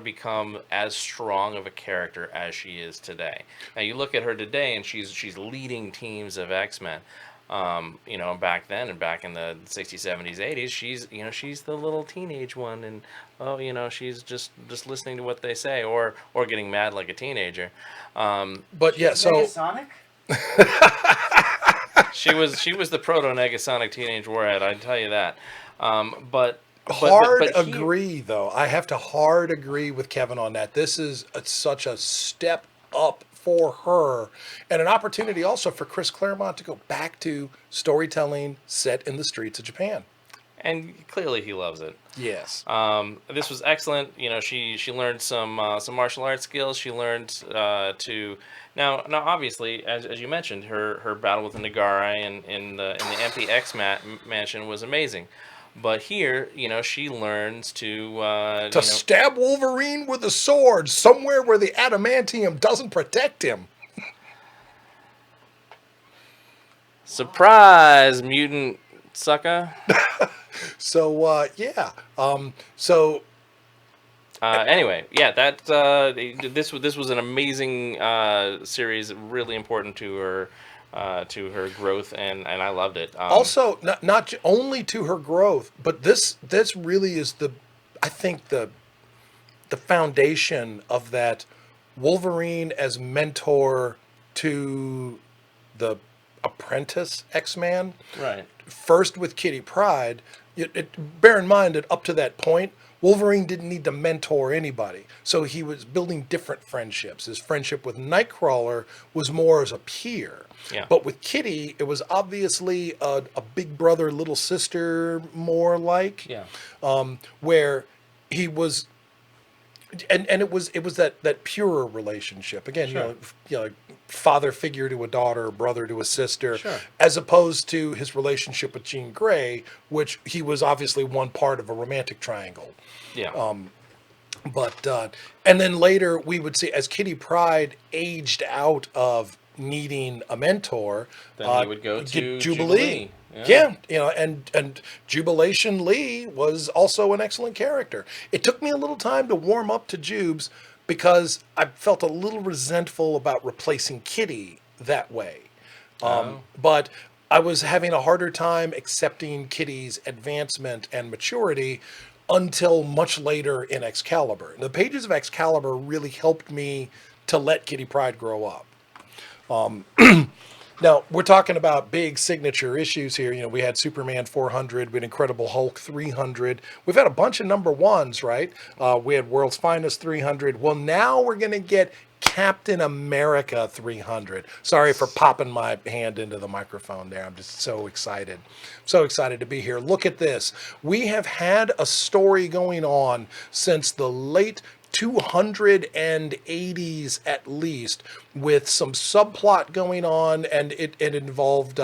[SPEAKER 3] become as strong of a character as she is today. Now you look at her today, and she's leading teams of X-Men. Back then and back in the 60s, 70s, 80s, she's the little teenage one, and she's just listening to what they say or getting mad like a teenager.
[SPEAKER 4] But yeah, so
[SPEAKER 5] Negasonic?
[SPEAKER 3] she was the proto Negasonic teenage warhead, I can tell you that. But
[SPEAKER 4] though. I have to hard agree with Kevin on that. This is such a step up for her, and an opportunity also for Chris Claremont to go back to storytelling set in the streets of Japan.
[SPEAKER 3] And clearly he loves it.
[SPEAKER 4] Yes.
[SPEAKER 3] This was excellent. You know, she learned some martial arts skills. She learned to now obviously, as you mentioned, her battle with the Nagara in the empty mansion was amazing. But here, you know, she learns to
[SPEAKER 4] stab Wolverine with a sword somewhere where the adamantium doesn't protect him.
[SPEAKER 3] Surprise, mutant sucker.
[SPEAKER 4] So yeah.
[SPEAKER 3] Anyway, yeah, that this was an amazing series, really important to her growth, and I loved it.
[SPEAKER 4] Also, not only to her growth, but this really is I think the foundation of that Wolverine as mentor to the apprentice X-Man.
[SPEAKER 3] Right.
[SPEAKER 4] First with Kitty Pryde. Bear in mind that up to that point, Wolverine didn't need to mentor anybody. So he was building different friendships. His friendship with Nightcrawler was more as a peer.
[SPEAKER 3] Yeah.
[SPEAKER 4] But with Kitty, it was obviously a big brother, little sister more like.
[SPEAKER 3] Yeah.
[SPEAKER 4] Where he was... And it was that purer relationship. Again,
[SPEAKER 3] Sure.
[SPEAKER 4] you know, father figure to a daughter, brother to a sister,
[SPEAKER 3] Sure.
[SPEAKER 4] as opposed to his relationship with Jean Grey, which he was obviously one part of a romantic triangle.
[SPEAKER 3] Yeah.
[SPEAKER 4] And then later we would see as Kitty Pryde aged out of needing a mentor,
[SPEAKER 3] Then he would go to
[SPEAKER 4] Jubilee. Yeah, you know, and Jubilation Lee was also an excellent character. It took me a little time to warm up to Jubes because I felt a little resentful about replacing Kitty that way. But I was having a harder time accepting Kitty's advancement and maturity until much later in Excalibur. The pages of Excalibur really helped me to let Kitty Pryde grow up. Now, we're talking about big signature issues here. You know, we had Superman 400, we had Incredible Hulk 300. We've had a bunch of number ones, right? We had World's Finest 300. Well, now we're going to get Captain America 300. Sorry for popping my hand into the microphone there. I'm just so excited. So excited to be here. Look at this. We have had a story going on since the late 280s at least, with some subplot going on, and it involved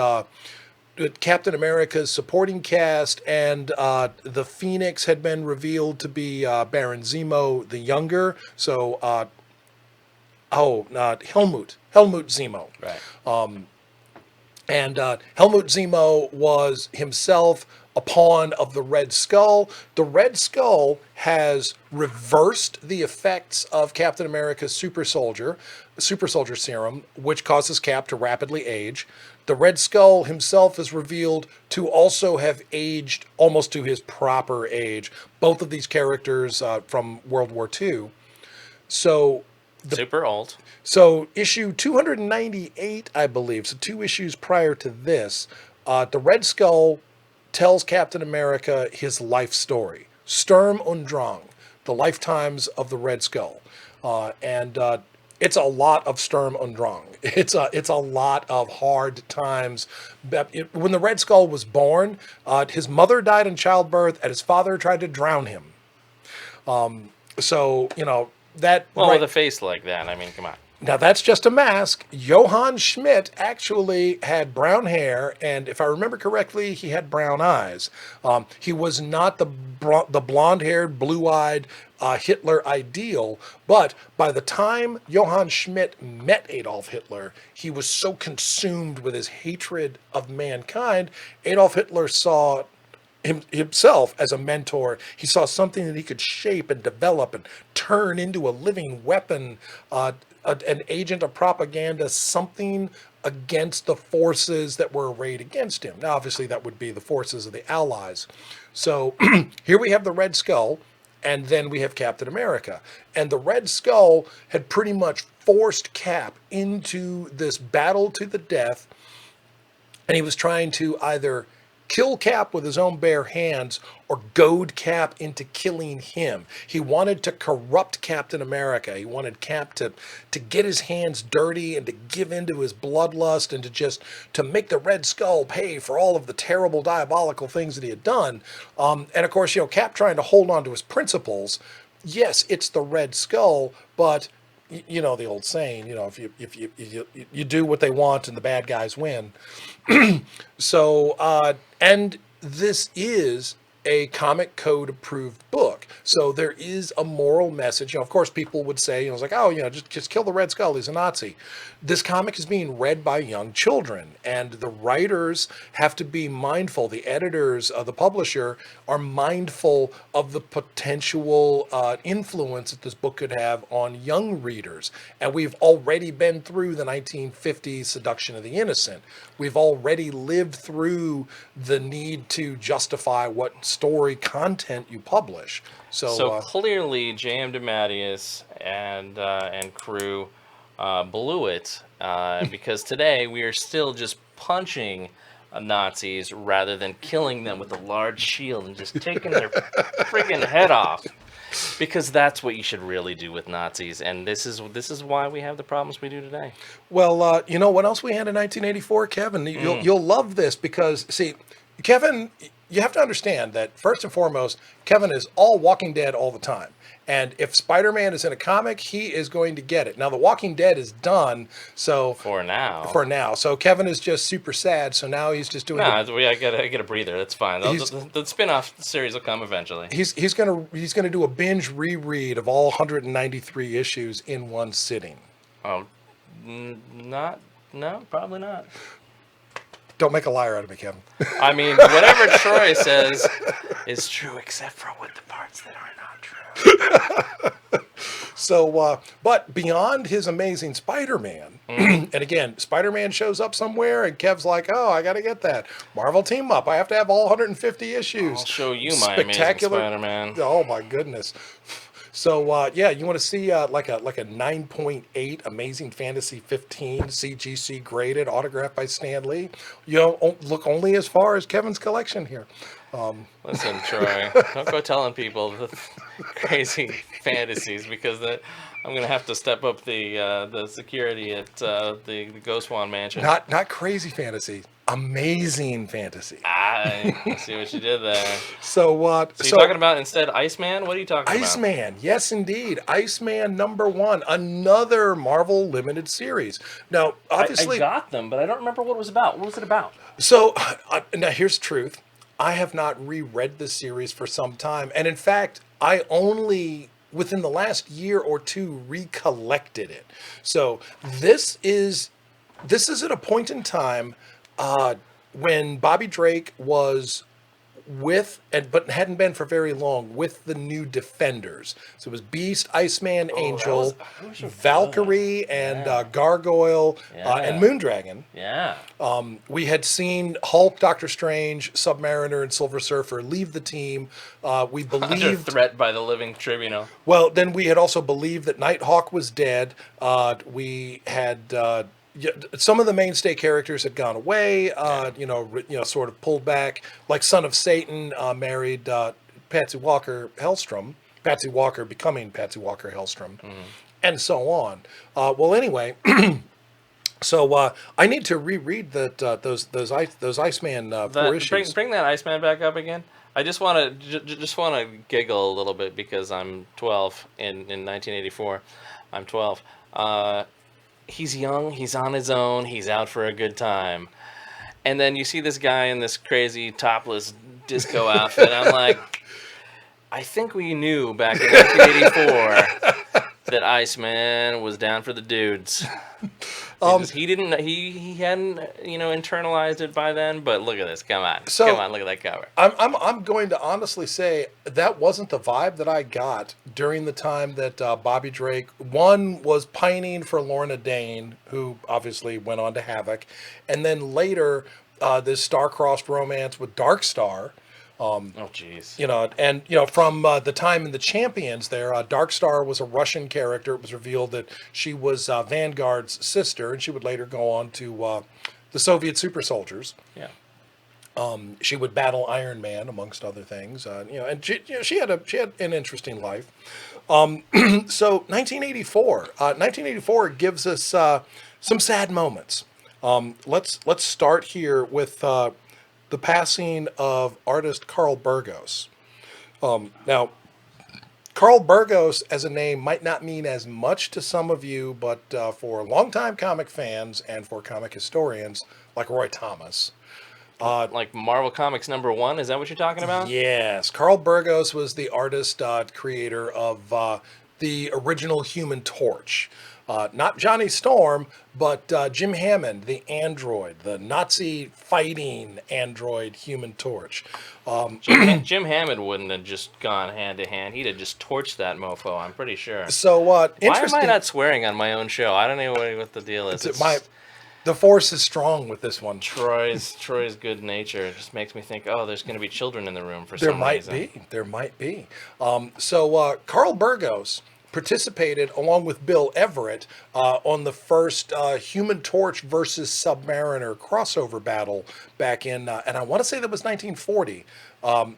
[SPEAKER 4] Captain America's supporting cast, and the Phoenix had been revealed to be Baron Zemo the Younger. So, Helmut Zemo.
[SPEAKER 3] Right.
[SPEAKER 4] And Helmut Zemo was himself a pawn of the Red Skull. The Red Skull has reversed the effects of Captain America's super soldier serum, which causes Cap to rapidly age. The Red Skull himself is revealed to also have aged almost to his proper age. Both of these characters from World War II. So
[SPEAKER 3] super old.
[SPEAKER 4] So issue 298, I believe, so 2 issues prior to this, the Red Skull tells Captain America his life story. Sturm und Drang, the lifetimes of the Red Skull. And it's a lot of Sturm und Drang. It's a lot of hard times. When the Red Skull was born, his mother died in childbirth and his father tried to drown him. So, you know, that...
[SPEAKER 3] Well, with a face like that, I mean, come on.
[SPEAKER 4] Now, that's just a mask. Johann Schmidt actually had brown hair, and if I remember correctly, he had brown eyes. He was not the blonde-haired, blue-eyed Hitler ideal, but by the time Johann Schmidt met Adolf Hitler, he was so consumed with his hatred of mankind, Adolf Hitler saw himself as a mentor. He saw something that he could shape and develop and turn into a living weapon, an agent of propaganda, something against the forces that were arrayed against him. Now, obviously, that would be the forces of the Allies. So here we have the Red Skull, and then we have Captain America. And the Red Skull had pretty much forced Cap into this battle to the death, and he was trying to either kill Cap with his own bare hands or goad Cap into killing him. He wanted to corrupt Captain America. He wanted Cap to get his hands dirty and to give into his bloodlust and to make the Red Skull pay for all of the terrible diabolical things that he had done. And of course, Cap trying to hold on to his principles. Yes, it's the Red Skull, but the old saying, if you do what they want and the bad guys win. So, and this is a Comic Code approved book. So there is a moral message. Of course, people would say, it's like, just kill the Red Skull. He's a Nazi. This comic is being read by young children, and the writers have to be mindful. The editors, the publisher, are mindful of the potential influence that this book could have on young readers. And we've already been through the 1950s seduction of the innocent. We've already lived through the need to justify what story content you publish. So
[SPEAKER 3] clearly, J.M. DeMatteis and crew blew it because today we are still just punching Nazis rather than killing them with a large shield and just taking their friggin' head off. Because that's what you should really do with Nazis, and this is why we have the problems we do today.
[SPEAKER 4] Well, you know what else we had in 1984, Kevin? You'll love this because, see, Kevin, you have to understand that, first and foremost, Kevin is all Walking Dead all the time. And if Spider-Man is in a comic, he is going to get it. Now, The Walking Dead is done, so... For now. So Kevin is just super sad, so now he's just doing...
[SPEAKER 3] I get a breather. That's fine. The spin-off series will come eventually.
[SPEAKER 4] He's gonna do a binge reread of all 193 issues in one sitting.
[SPEAKER 3] Oh, no, probably not.
[SPEAKER 4] Don't make a liar out of me, Kevin.
[SPEAKER 3] I mean, whatever Troy says is true, except for with the parts that are not true.
[SPEAKER 4] So, but beyond his Amazing Spider-Man, and again, Spider-Man shows up somewhere, and Kev's like, "Oh, I got to get that Marvel team up. I have to have all 150 issues."
[SPEAKER 3] I'll show you my Amazing Spider-Man.
[SPEAKER 4] Oh my goodness. So you want to see like a 9.8 Amazing Fantasy 15 CGC graded, autographed by Stan Lee. Look only as far as Kevin's collection here.
[SPEAKER 3] Listen, Troy, don't go telling people the crazy fantasies because I'm gonna have to step up the security at the Ghost Wand Mansion.
[SPEAKER 4] Not crazy fantasy. Amazing fantasy.
[SPEAKER 3] I see what you did there.
[SPEAKER 4] So you're
[SPEAKER 3] talking about instead Iceman? What are you talking about?
[SPEAKER 4] Iceman, yes indeed. Iceman #1, another Marvel limited series. Now, obviously,
[SPEAKER 3] I got them, but I don't remember what it was about. What was it about?
[SPEAKER 4] So now here's the truth. I have not reread the series for some time, and in fact, I only within the last year or two recollected it. So this is at a point in time when Bobby Drake was but hadn't been for very long, with the New Defenders. So it was Beast, Iceman, Angel, Valkyrie, and Gargoyle, and Moondragon.
[SPEAKER 3] Yeah.
[SPEAKER 4] We had seen Hulk, Doctor Strange, Submariner, and Silver Surfer leave the team. We believed...
[SPEAKER 3] Under threat by the living tribunal.
[SPEAKER 4] Well, then we had also believed that Nighthawk was dead. We had... some of the mainstay characters had gone away, sort of pulled back. Like Son of Satan married Patsy Walker Hellstrom. Patsy Walker becoming Patsy Walker Hellstrom, and so on. Well, anyway, so I need to reread those Iceman 4 issues.
[SPEAKER 3] Bring that Iceman back up again. I just want to giggle a little bit because I'm 12 in 1984. I'm 12. He's young, he's on his own, he's out for a good time. And then you see this guy in this crazy topless disco outfit. I'm like, I think we knew back in 1984 that Iceman was down for the dudes. He hadn't internalized it by then, but look at this. Come on, look at that cover.
[SPEAKER 4] I'm going to honestly say that wasn't the vibe that I got during the time that Bobby Drake, one, was pining for Lorna Dane, who obviously went on to Havoc, and then later this star-crossed romance with Darkstar.
[SPEAKER 3] Oh, jeez.
[SPEAKER 4] From the time in the Champions there, Darkstar was a Russian character. It was revealed that she was Vanguard's sister, and she would later go on to the Soviet super soldiers.
[SPEAKER 3] Yeah.
[SPEAKER 4] She would battle Iron Man, amongst other things. And she had an interesting life. So 1984 gives us some sad moments. Let's start here with the passing of artist Karl Burgos. Now, Karl Burgos as a name might not mean as much to some of you, but for longtime comic fans and for comic historians like Roy Thomas.
[SPEAKER 3] Like Marvel Comics #1, is that what you're talking about?
[SPEAKER 4] Yes, Karl Burgos was the artist, creator of the original Human Torch. Not Johnny Storm, but Jim Hammond, the android, the Nazi fighting android Human Torch.
[SPEAKER 3] Jim Hammond wouldn't have just gone hand to hand. He'd have just torched that mofo, I'm pretty sure.
[SPEAKER 4] So,
[SPEAKER 3] Why am
[SPEAKER 4] interesting.
[SPEAKER 3] I not swearing on my own show? I don't know what the deal is.
[SPEAKER 4] The force is strong with this one.
[SPEAKER 3] Troy's good nature just makes me think, oh, there's going to be children in the room for some reason.
[SPEAKER 4] There might be. So Karl Burgos participated along with Bill Everett on the first Human Torch versus Submariner crossover battle back in, and I want to say that was 1940.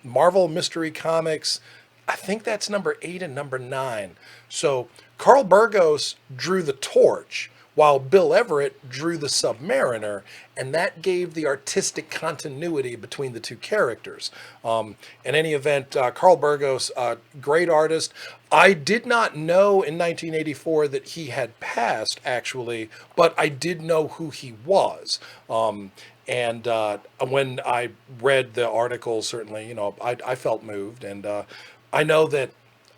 [SPEAKER 4] Marvel Mystery Comics, I think that's number 8 and number 9. So Karl Burgos drew the Torch, while Bill Everett drew the Submariner, and that gave the artistic continuity between the two characters. In any event, Karl Burgos, great artist. I did not know in 1984 that he had passed, actually, but I did know who he was. And when I read the article, certainly, I felt moved, and I know that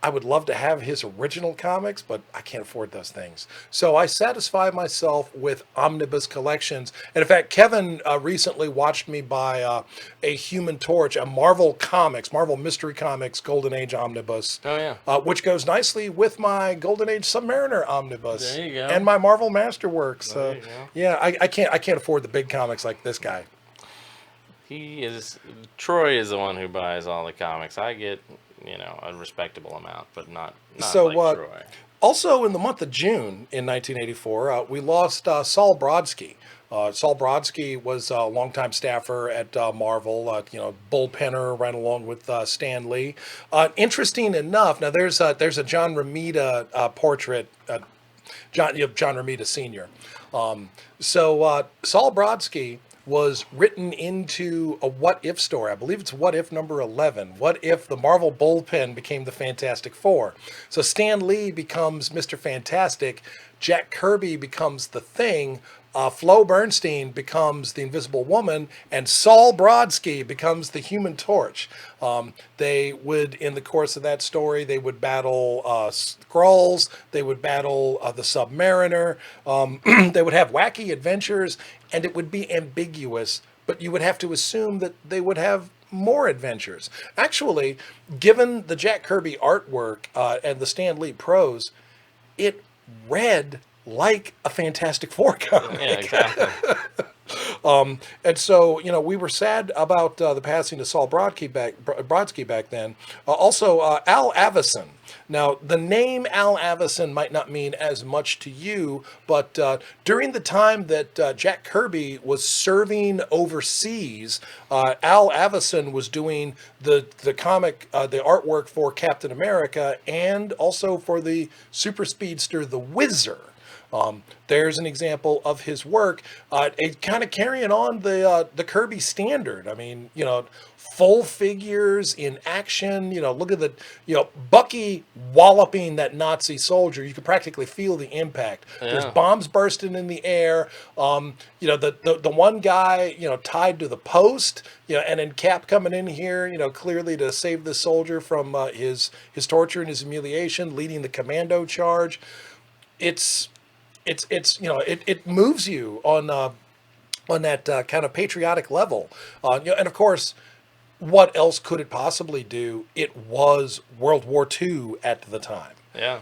[SPEAKER 4] I would love to have his original comics, but I can't afford those things. So I satisfy myself with omnibus collections. And in fact, Kevin recently watched me buy a Human Torch, a Marvel Mystery Comics Golden Age omnibus.
[SPEAKER 3] Oh, yeah.
[SPEAKER 4] Which goes nicely with my Golden Age Submariner omnibus.
[SPEAKER 3] There you go.
[SPEAKER 4] And my Marvel Masterworks.
[SPEAKER 3] There you go.
[SPEAKER 4] Yeah, I can't afford the big comics like this guy.
[SPEAKER 3] Troy is the one who buys all the comics. I get, a respectable amount, but not
[SPEAKER 4] So,
[SPEAKER 3] like Troy.
[SPEAKER 4] Also in the month of June in 1984, we lost Saul Brodsky. Saul Brodsky was a longtime staffer at Marvel, bullpenner right along with Stan Lee. Interesting enough, now there's a John Romita portrait, John Romita Sr. So Saul Brodsky was written into a What If story. I believe it's What If number 11. What if the Marvel Bullpen became the Fantastic Four? So Stan Lee becomes Mr. Fantastic, Jack Kirby becomes the Thing, Flo Bernstein becomes the Invisible Woman, and Saul Brodsky becomes the Human Torch. They would, in the course of that story, they would battle Skrulls, they would battle the Submariner, they would have wacky adventures, and it would be ambiguous, but you would have to assume that they would have more adventures. Actually, given the Jack Kirby artwork and the Stan Lee prose, it read like a Fantastic Four comic.
[SPEAKER 3] Yeah, exactly.
[SPEAKER 4] And so, we were sad about the passing of Saul Brodsky back then. Also, Al Avison. Now, the name Al Avison might not mean as much to you, but during the time that Jack Kirby was serving overseas, Al Avison was doing the comic, the artwork for Captain America, and also for the super speedster, the Whizzer. There's an example of his work, kind of carrying on the Kirby standard. I mean, full figures in action. Look at the, Bucky walloping that Nazi soldier. You could practically feel the impact.
[SPEAKER 3] Yeah.
[SPEAKER 4] There's bombs bursting in the air. The one guy, tied to the post. And then Cap coming in here, clearly to save the soldier from his torture and his humiliation, leading the commando charge. It moves you on that kind of patriotic level, and of course, what else could it possibly do? It was World War II at the time.
[SPEAKER 3] Yeah.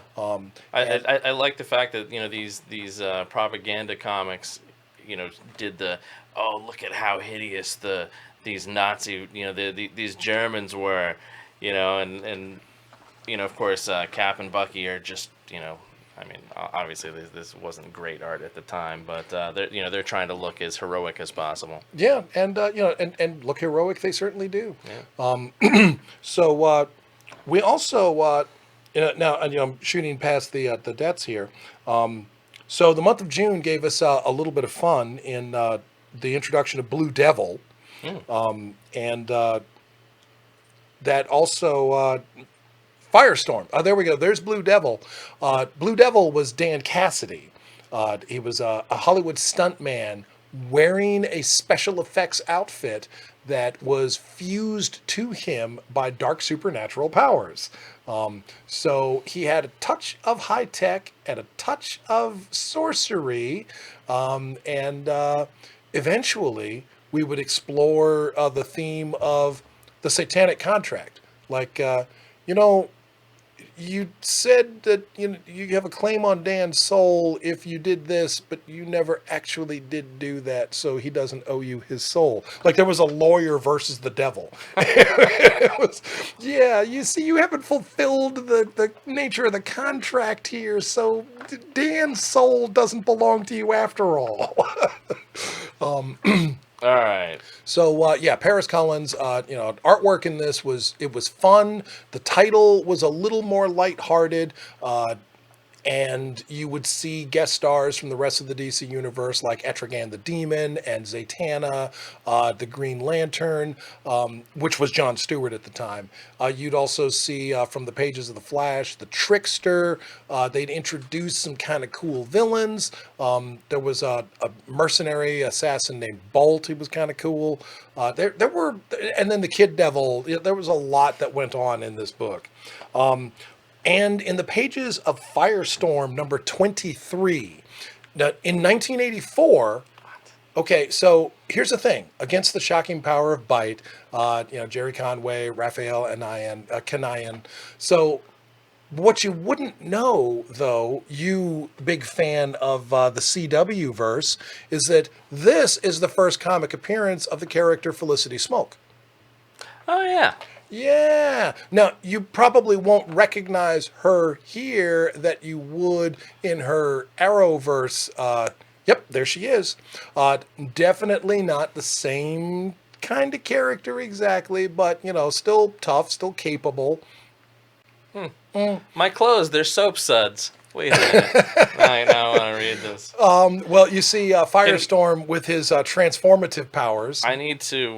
[SPEAKER 3] I like the fact that these propaganda comics, did look at how hideous these Nazi these Germans were, and of course Cap and Bucky are just I mean, obviously this wasn't great art at the time, but they're trying to look as heroic as possible.
[SPEAKER 4] Yeah, and and look heroic, they certainly do.
[SPEAKER 3] Yeah.
[SPEAKER 4] So we also now I'm shooting past the deaths here. So the month of June gave us a little bit of fun in the introduction of Blue Devil, and that also Firestorm. There we go. There's Blue Devil. Blue Devil was Dan Cassidy. He was a Hollywood stuntman wearing a special effects outfit that was fused to him by dark supernatural powers. So he had a touch of high tech and a touch of sorcery, and eventually we would explore the theme of the satanic contract. Like, you said that you have a claim on Dan's soul if you did this, but you never actually did do that, so he doesn't owe you his soul. Like there was a lawyer versus the devil. It was, yeah, you see, you haven't fulfilled the nature of the contract here, so Dan's soul doesn't belong to you after all.
[SPEAKER 3] All right.
[SPEAKER 4] So Paris Cullins, artwork in this was fun. The title was a little more lighthearted, and you would see guest stars from the rest of the DC universe like Etrigan the Demon and Zatanna, the Green Lantern, which was Jon Stewart at the time. You'd also see from the pages of the Flash, the Trickster. They'd introduce some kind of cool villains. There was a mercenary assassin named Bolt. He was kind of cool. There were, and then the Kid Devil. There was a lot that went on in this book. And in the pages of Firestorm number 23, now in 1984, okay, so here's the thing. Against the shocking power of Bite, Jerry Conway, Raphael Canayan. So what you wouldn't know, though, you big fan of the CW verse, is that this is the first comic appearance of the character Felicity Smoak.
[SPEAKER 3] Oh, yeah.
[SPEAKER 4] Yeah. Now, you probably won't recognize her here that you would in her Arrowverse. Yep, there she is. Definitely not the same kind of character exactly, but, still tough, still capable.
[SPEAKER 3] My clothes, they're soap suds. Wait a minute. I now want to read this.
[SPEAKER 4] Well, you see Firestorm with his transformative powers.
[SPEAKER 3] I need to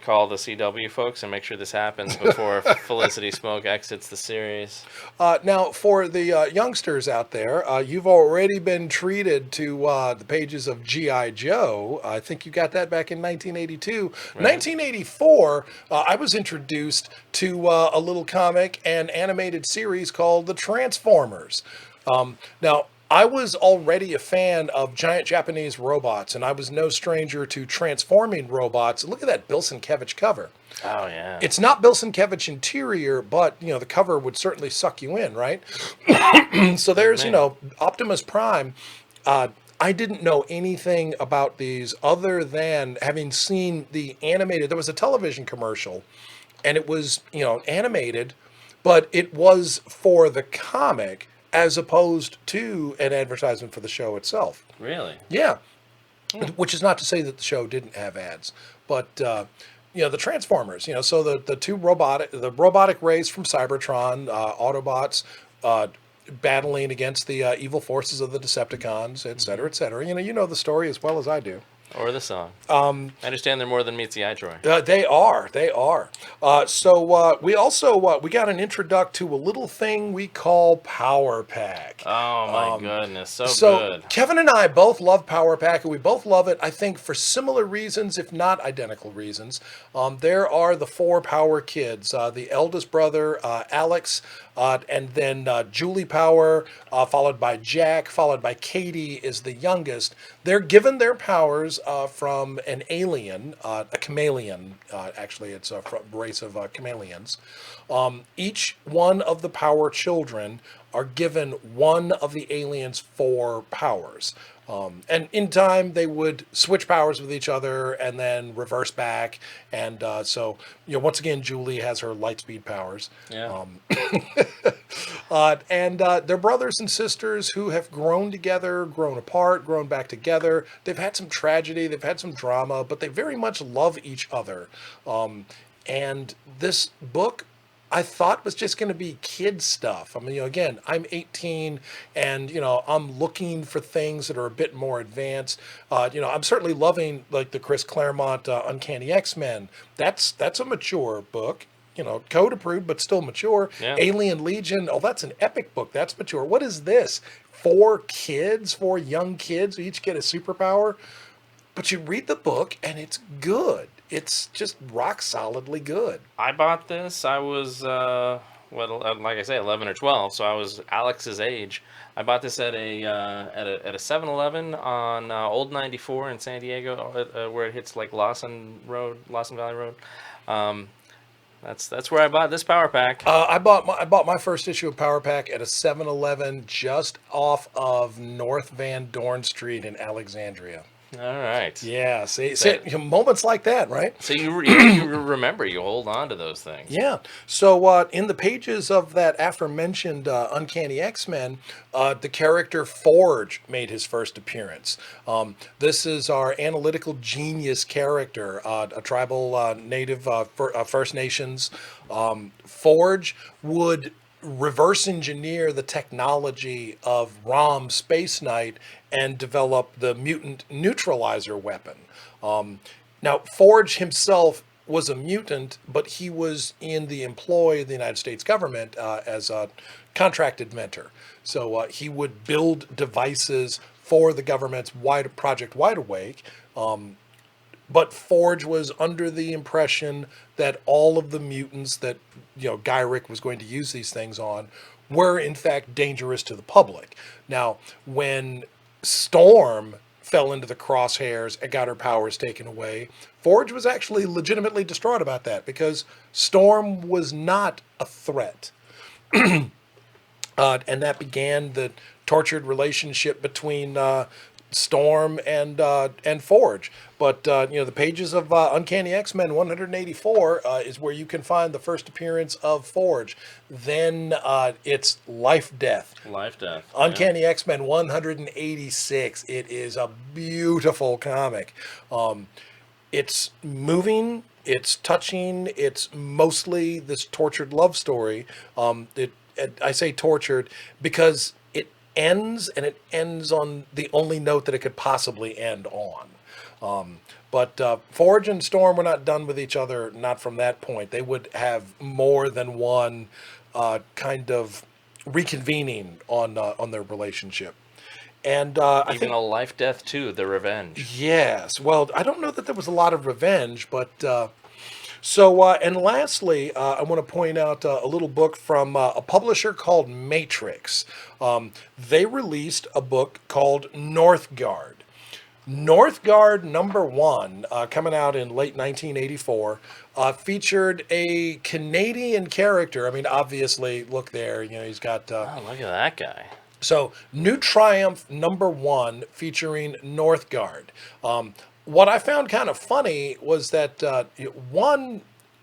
[SPEAKER 3] call the CW folks and make sure this happens before Felicity Smoak exits the series.
[SPEAKER 4] Now, for the youngsters out there, you've already been treated to the pages of G.I. Joe. I think you got that back in 1982. Right. 1984, I was introduced to a little comic and animated series called The Transformers. Now, I was already a fan of giant Japanese robots, and I was no stranger to transforming robots. Look at that Bill Sienkiewicz cover.
[SPEAKER 3] Oh, yeah.
[SPEAKER 4] It's not Bill Sienkiewicz interior, but, the cover would certainly suck you in, right? So there's, Optimus Prime. I didn't know anything about these other than having seen the animated. There was a television commercial, and it was, animated, but it was for the comic as opposed to an advertisement for the show itself.
[SPEAKER 3] Really?
[SPEAKER 4] Yeah. Which is not to say that the show didn't have ads, but the Transformers. So the robotic race from Cybertron, Autobots, battling against the evil forces of the Decepticons, et cetera, et cetera. You know the story as well as I do.
[SPEAKER 3] Or the song. I understand they're more than meets the eye, Troy.
[SPEAKER 4] They are. So we also we got an introduct to a little thing we call Power Pack.
[SPEAKER 3] Oh my goodness, so good.
[SPEAKER 4] Kevin and I both love Power Pack, and we both love it, I think, for similar reasons, if not identical reasons. There are the four Power kids, the eldest brother, Alex, and then Julie Power, followed by Jack, followed by Katie is the youngest. They're given their powers from an alien, a chameleon. Actually, it's a race of chameleons. Each one of the Power children are given one of the alien's four powers. And in time, they would switch powers with each other and then reverse back. And so, once again, Julie has her light speed powers.
[SPEAKER 3] Yeah.
[SPEAKER 4] And they're brothers and sisters who have grown together, grown apart, grown back together. They've had some tragedy, they've had some drama, but they very much love each other. And this book, I thought, was just going to be kid stuff. I mean, again, I'm 18 and, I'm looking for things that are a bit more advanced. I'm certainly loving like the Chris Claremont Uncanny X-Men. That's a mature book. Code approved, but still mature.
[SPEAKER 3] Yeah.
[SPEAKER 4] Alien Legion. Oh, that's an epic book. That's mature. What is this? 4 young kids who each get a superpower. But you read the book and it's good. It's just rock solidly good.
[SPEAKER 3] I bought this. I was, like I say, 11 or 12, so I was Alex's age. I bought this at a 7-Eleven on Old 94 in San Diego, where it hits like Lawson Valley Road. That's where I bought this Power Pack.
[SPEAKER 4] I bought my first issue of Power Pack at a 7-Eleven just off of North Van Dorn Street in Alexandria.
[SPEAKER 3] All right.
[SPEAKER 4] Yeah, see, moments like that, right?
[SPEAKER 3] So you remember, you hold on to those things.
[SPEAKER 4] Yeah. So in the pages of that aforementioned Uncanny X-Men, the character Forge made his first appearance. This is our analytical genius character, a tribal native First Nations. Forge would reverse engineer the technology of Rom Space Knight and develop the mutant neutralizer weapon. Now, Forge himself was a mutant, but he was in the employ of the United States government as a contracted mentor. So he would build devices for the government's Project Wide Awake. But Forge was under the impression that all of the mutants that, Gyrick was going to use these things on were in fact dangerous to the public. Now, when Storm fell into the crosshairs and got her powers taken away, Forge was actually legitimately distraught about that because Storm was not a threat. And that began the tortured relationship between Storm and Forge. But the pages of Uncanny X-Men 184 is where you can find the first appearance of Forge. Then it's Life Death. Uncanny X-Men 186. It is a beautiful comic. It's moving, it's touching, it's mostly this tortured love story. I say tortured because it ends on the only note that it could possibly end on. But Forge and Storm were not done with each other, not from that point. They would have more than one kind of reconvening on their relationship. And I think
[SPEAKER 3] a Life Death too, the revenge.
[SPEAKER 4] Yes. Well, I don't know that there was a lot of revenge, but and lastly, I want to point out a little book from a publisher called Matrix. They released a book called Northgard. Northgard #1, coming out in late 1984, featured a Canadian character. I mean, obviously, look there, he's got...
[SPEAKER 3] oh, look at that guy.
[SPEAKER 4] So, New Triumph #1 featuring Northgard. What I found kind of funny was that,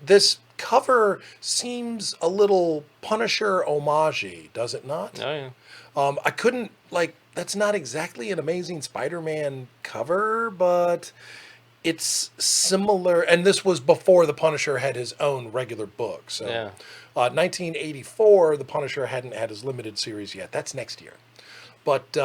[SPEAKER 4] this cover seems a little Punisher homage-y, does it not?
[SPEAKER 3] Oh, yeah.
[SPEAKER 4] I couldn't, that's not exactly an Amazing Spider-Man cover, but it's similar. And this was before the Punisher had his own regular book. So,
[SPEAKER 3] yeah.
[SPEAKER 4] 1984, the Punisher hadn't had his limited series yet. That's next year. But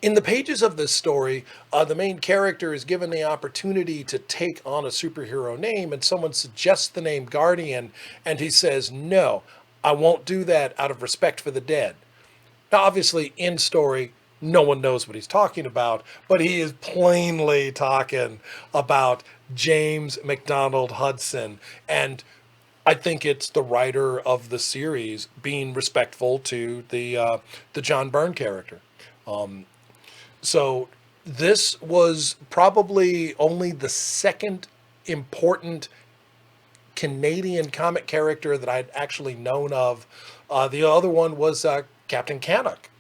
[SPEAKER 4] in the pages of this story, the main character is given the opportunity to take on a superhero name, and someone suggests the name Guardian, and he says, no, I won't do that out of respect for the dead. Now, obviously, in story, no one knows what he's talking about, but he is plainly talking about James MacDonald Hudson. And I think it's the writer of the series being respectful to the John Byrne character. So this was probably only the second important Canadian comic character that I'd actually known of. The other one was Captain Kanak.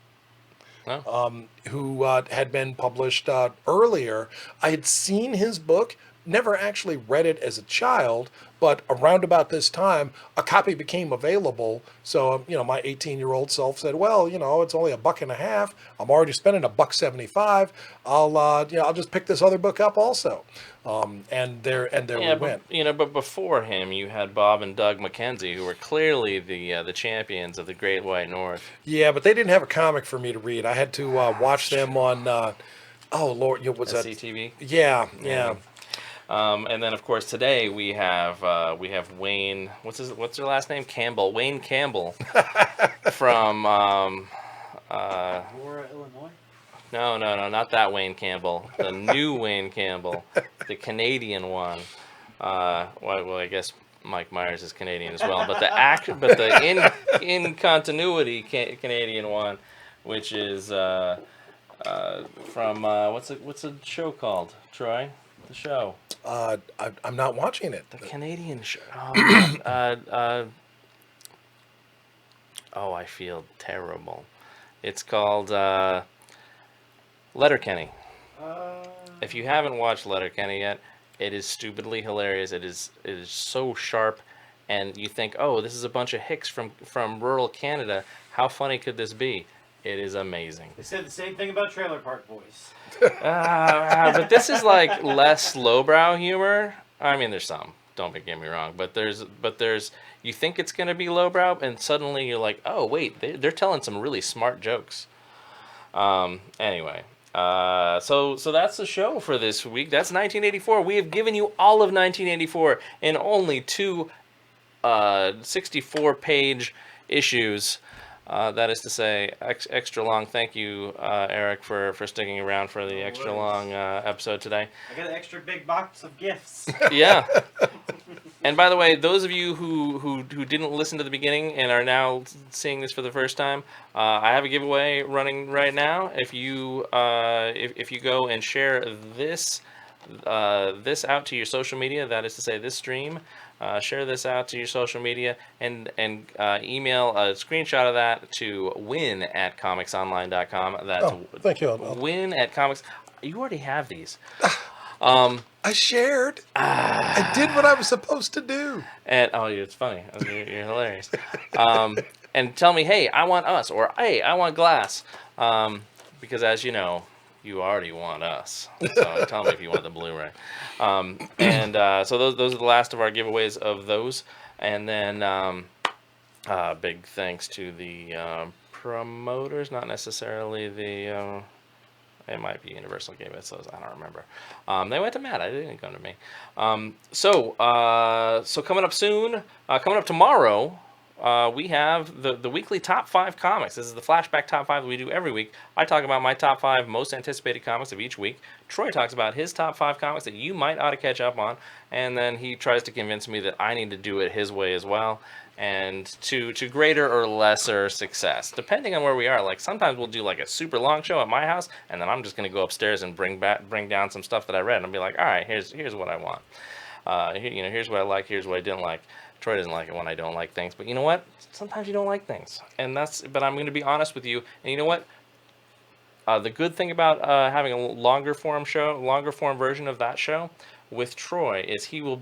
[SPEAKER 4] who had been published earlier. I had seen his book, never actually read it as a child, but around about this time, a copy became available. So, my 18-year-old self said, well, it's only $1.50. I'm already spending $1.75. I'll just pick this other book up also. And there we went.
[SPEAKER 3] But before him, you had Bob and Doug McKenzie, who were clearly the champions of the Great White North.
[SPEAKER 4] Yeah, but they didn't have a comic for me to read. I had to watch them on, what's that?
[SPEAKER 3] SCTV?
[SPEAKER 4] Yeah.
[SPEAKER 3] And then, of course, today we have Wayne. What's their last name? Campbell. Wayne Campbell from
[SPEAKER 5] Aurora, Illinois.
[SPEAKER 3] No, not that Wayne Campbell. The new Wayne Campbell, the Canadian one. Well, I guess Mike Myers is Canadian as well, but the in continuity Canadian one, which is from what's a show called? Troy, the show.
[SPEAKER 4] I'm not watching it.
[SPEAKER 3] The Canadian show. I feel terrible. It's called Letterkenny. If you haven't watched Letterkenny yet, it is stupidly hilarious. It is so sharp, and you think, oh, this is a bunch of hicks from rural Canada. How funny could this be? It is amazing.
[SPEAKER 5] They said the same thing about Trailer Park Boys.
[SPEAKER 3] But this is like less lowbrow humor. I mean, there's some. Don't get me wrong, but there's. You think it's gonna be lowbrow, and suddenly you're like, oh wait, they're telling some really smart jokes. Anyway, so that's the show for this week. That's 1984. We have given you all of 1984 in only two 64-page issues. That is to say, extra long. Thank you, Eric, for sticking around for the extra long episode today.
[SPEAKER 5] I got an extra big box of gifts.
[SPEAKER 3] Yeah. And by the way, those of you who didn't listen to the beginning and are now seeing this for the first time, I have a giveaway running right now. If you go and share this out to your social media, that is to say, this stream. Share this out to your social media and email a screenshot of that to win@comicsonline.com. That's
[SPEAKER 4] thank you.
[SPEAKER 3] win@comics. You already have these.
[SPEAKER 4] I shared. I did what I was supposed to do.
[SPEAKER 3] And it's funny. You're hilarious. And tell me, hey, I want us, or hey, I want glass, because as you know, you already want us. So tell me if you want the Blu-ray. So those are the last of our giveaways of those. And then big thanks to the promoters, not necessarily the... it might be Universal gave it, so I don't remember. They went to Matt. They didn't come to me. So coming up soon, coming up tomorrow, we have the weekly top 5 comics. This is the Flashback top 5 that we do every week. I talk about my top 5 most anticipated comics of each week. Troy talks about his top 5 comics that you might ought to catch up on, and then he tries to convince me that I need to do it his way as well, and to greater or lesser success, depending on where we are. Like sometimes we'll do like a super long show at my house, and then I'm just gonna go upstairs and bring down some stuff that I read, and I'll be like, all right, here's what I want. Here's what I like, here's what I didn't like. Troy doesn't like it when I don't like things, but you know what? Sometimes you don't like things, but I'm going to be honest with you. And you know what? The good thing about having a longer form version of that show with Troy is he will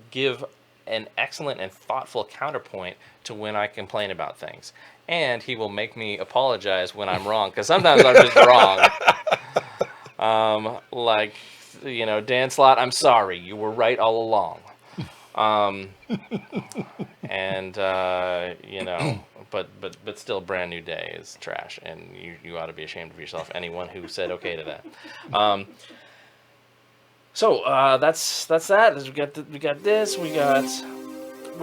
[SPEAKER 3] give an excellent and thoughtful counterpoint to when I complain about things, and he will make me apologize when I'm wrong, because sometimes I'm just wrong. Like, Dan Slott, I'm sorry, you were right all along. But still, Brand New Day is trash, and you ought to be ashamed of yourself. Anyone who said okay to that. So that's that. We got this. We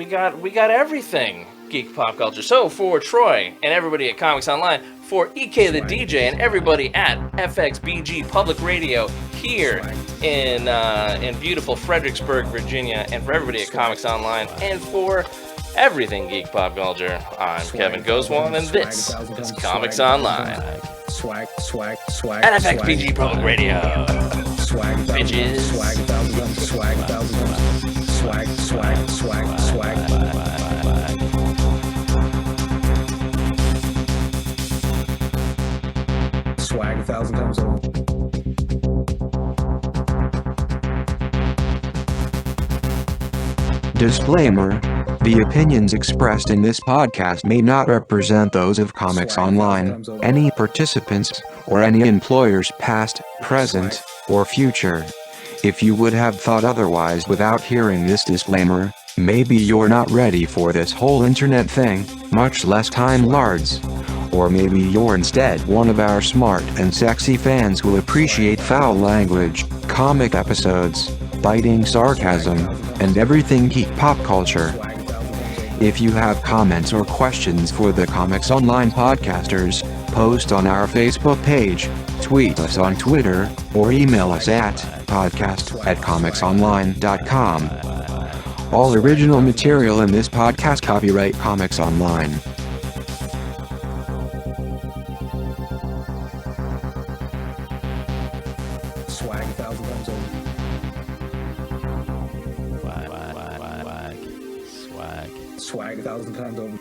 [SPEAKER 3] got everything geek pop culture. So for Troy and everybody at Comics Online, for EK the DJ and everybody at FXBG Public Radio here in beautiful Fredericksburg, Virginia, and for everybody at Comics Online, and for everything geek pop culture, I'm Kevin Goswan, and this is Comics Online at FXBG Public Radio. Bitches. Swag.
[SPEAKER 6] Swag 1,000 times over.
[SPEAKER 1] Disclaimer: the opinions expressed in this podcast may not represent those of Comics Online, any participants, or any employers past, present, or future. If you would have thought otherwise without hearing this disclaimer, maybe you're not ready for this whole internet thing, much less Time Lords. Or maybe you're instead one of our smart and sexy fans who appreciate foul language, comic episodes, biting sarcasm, and everything geek pop culture. If you have comments or questions for the Comics Online podcasters, post on our Facebook page, tweet us on Twitter, or email us at podcast@comicsonline.com. All original material in this podcast copyright Comics Online.
[SPEAKER 6] Swag 1,000 times over.
[SPEAKER 3] Swag.
[SPEAKER 6] Swag 1,000 times over.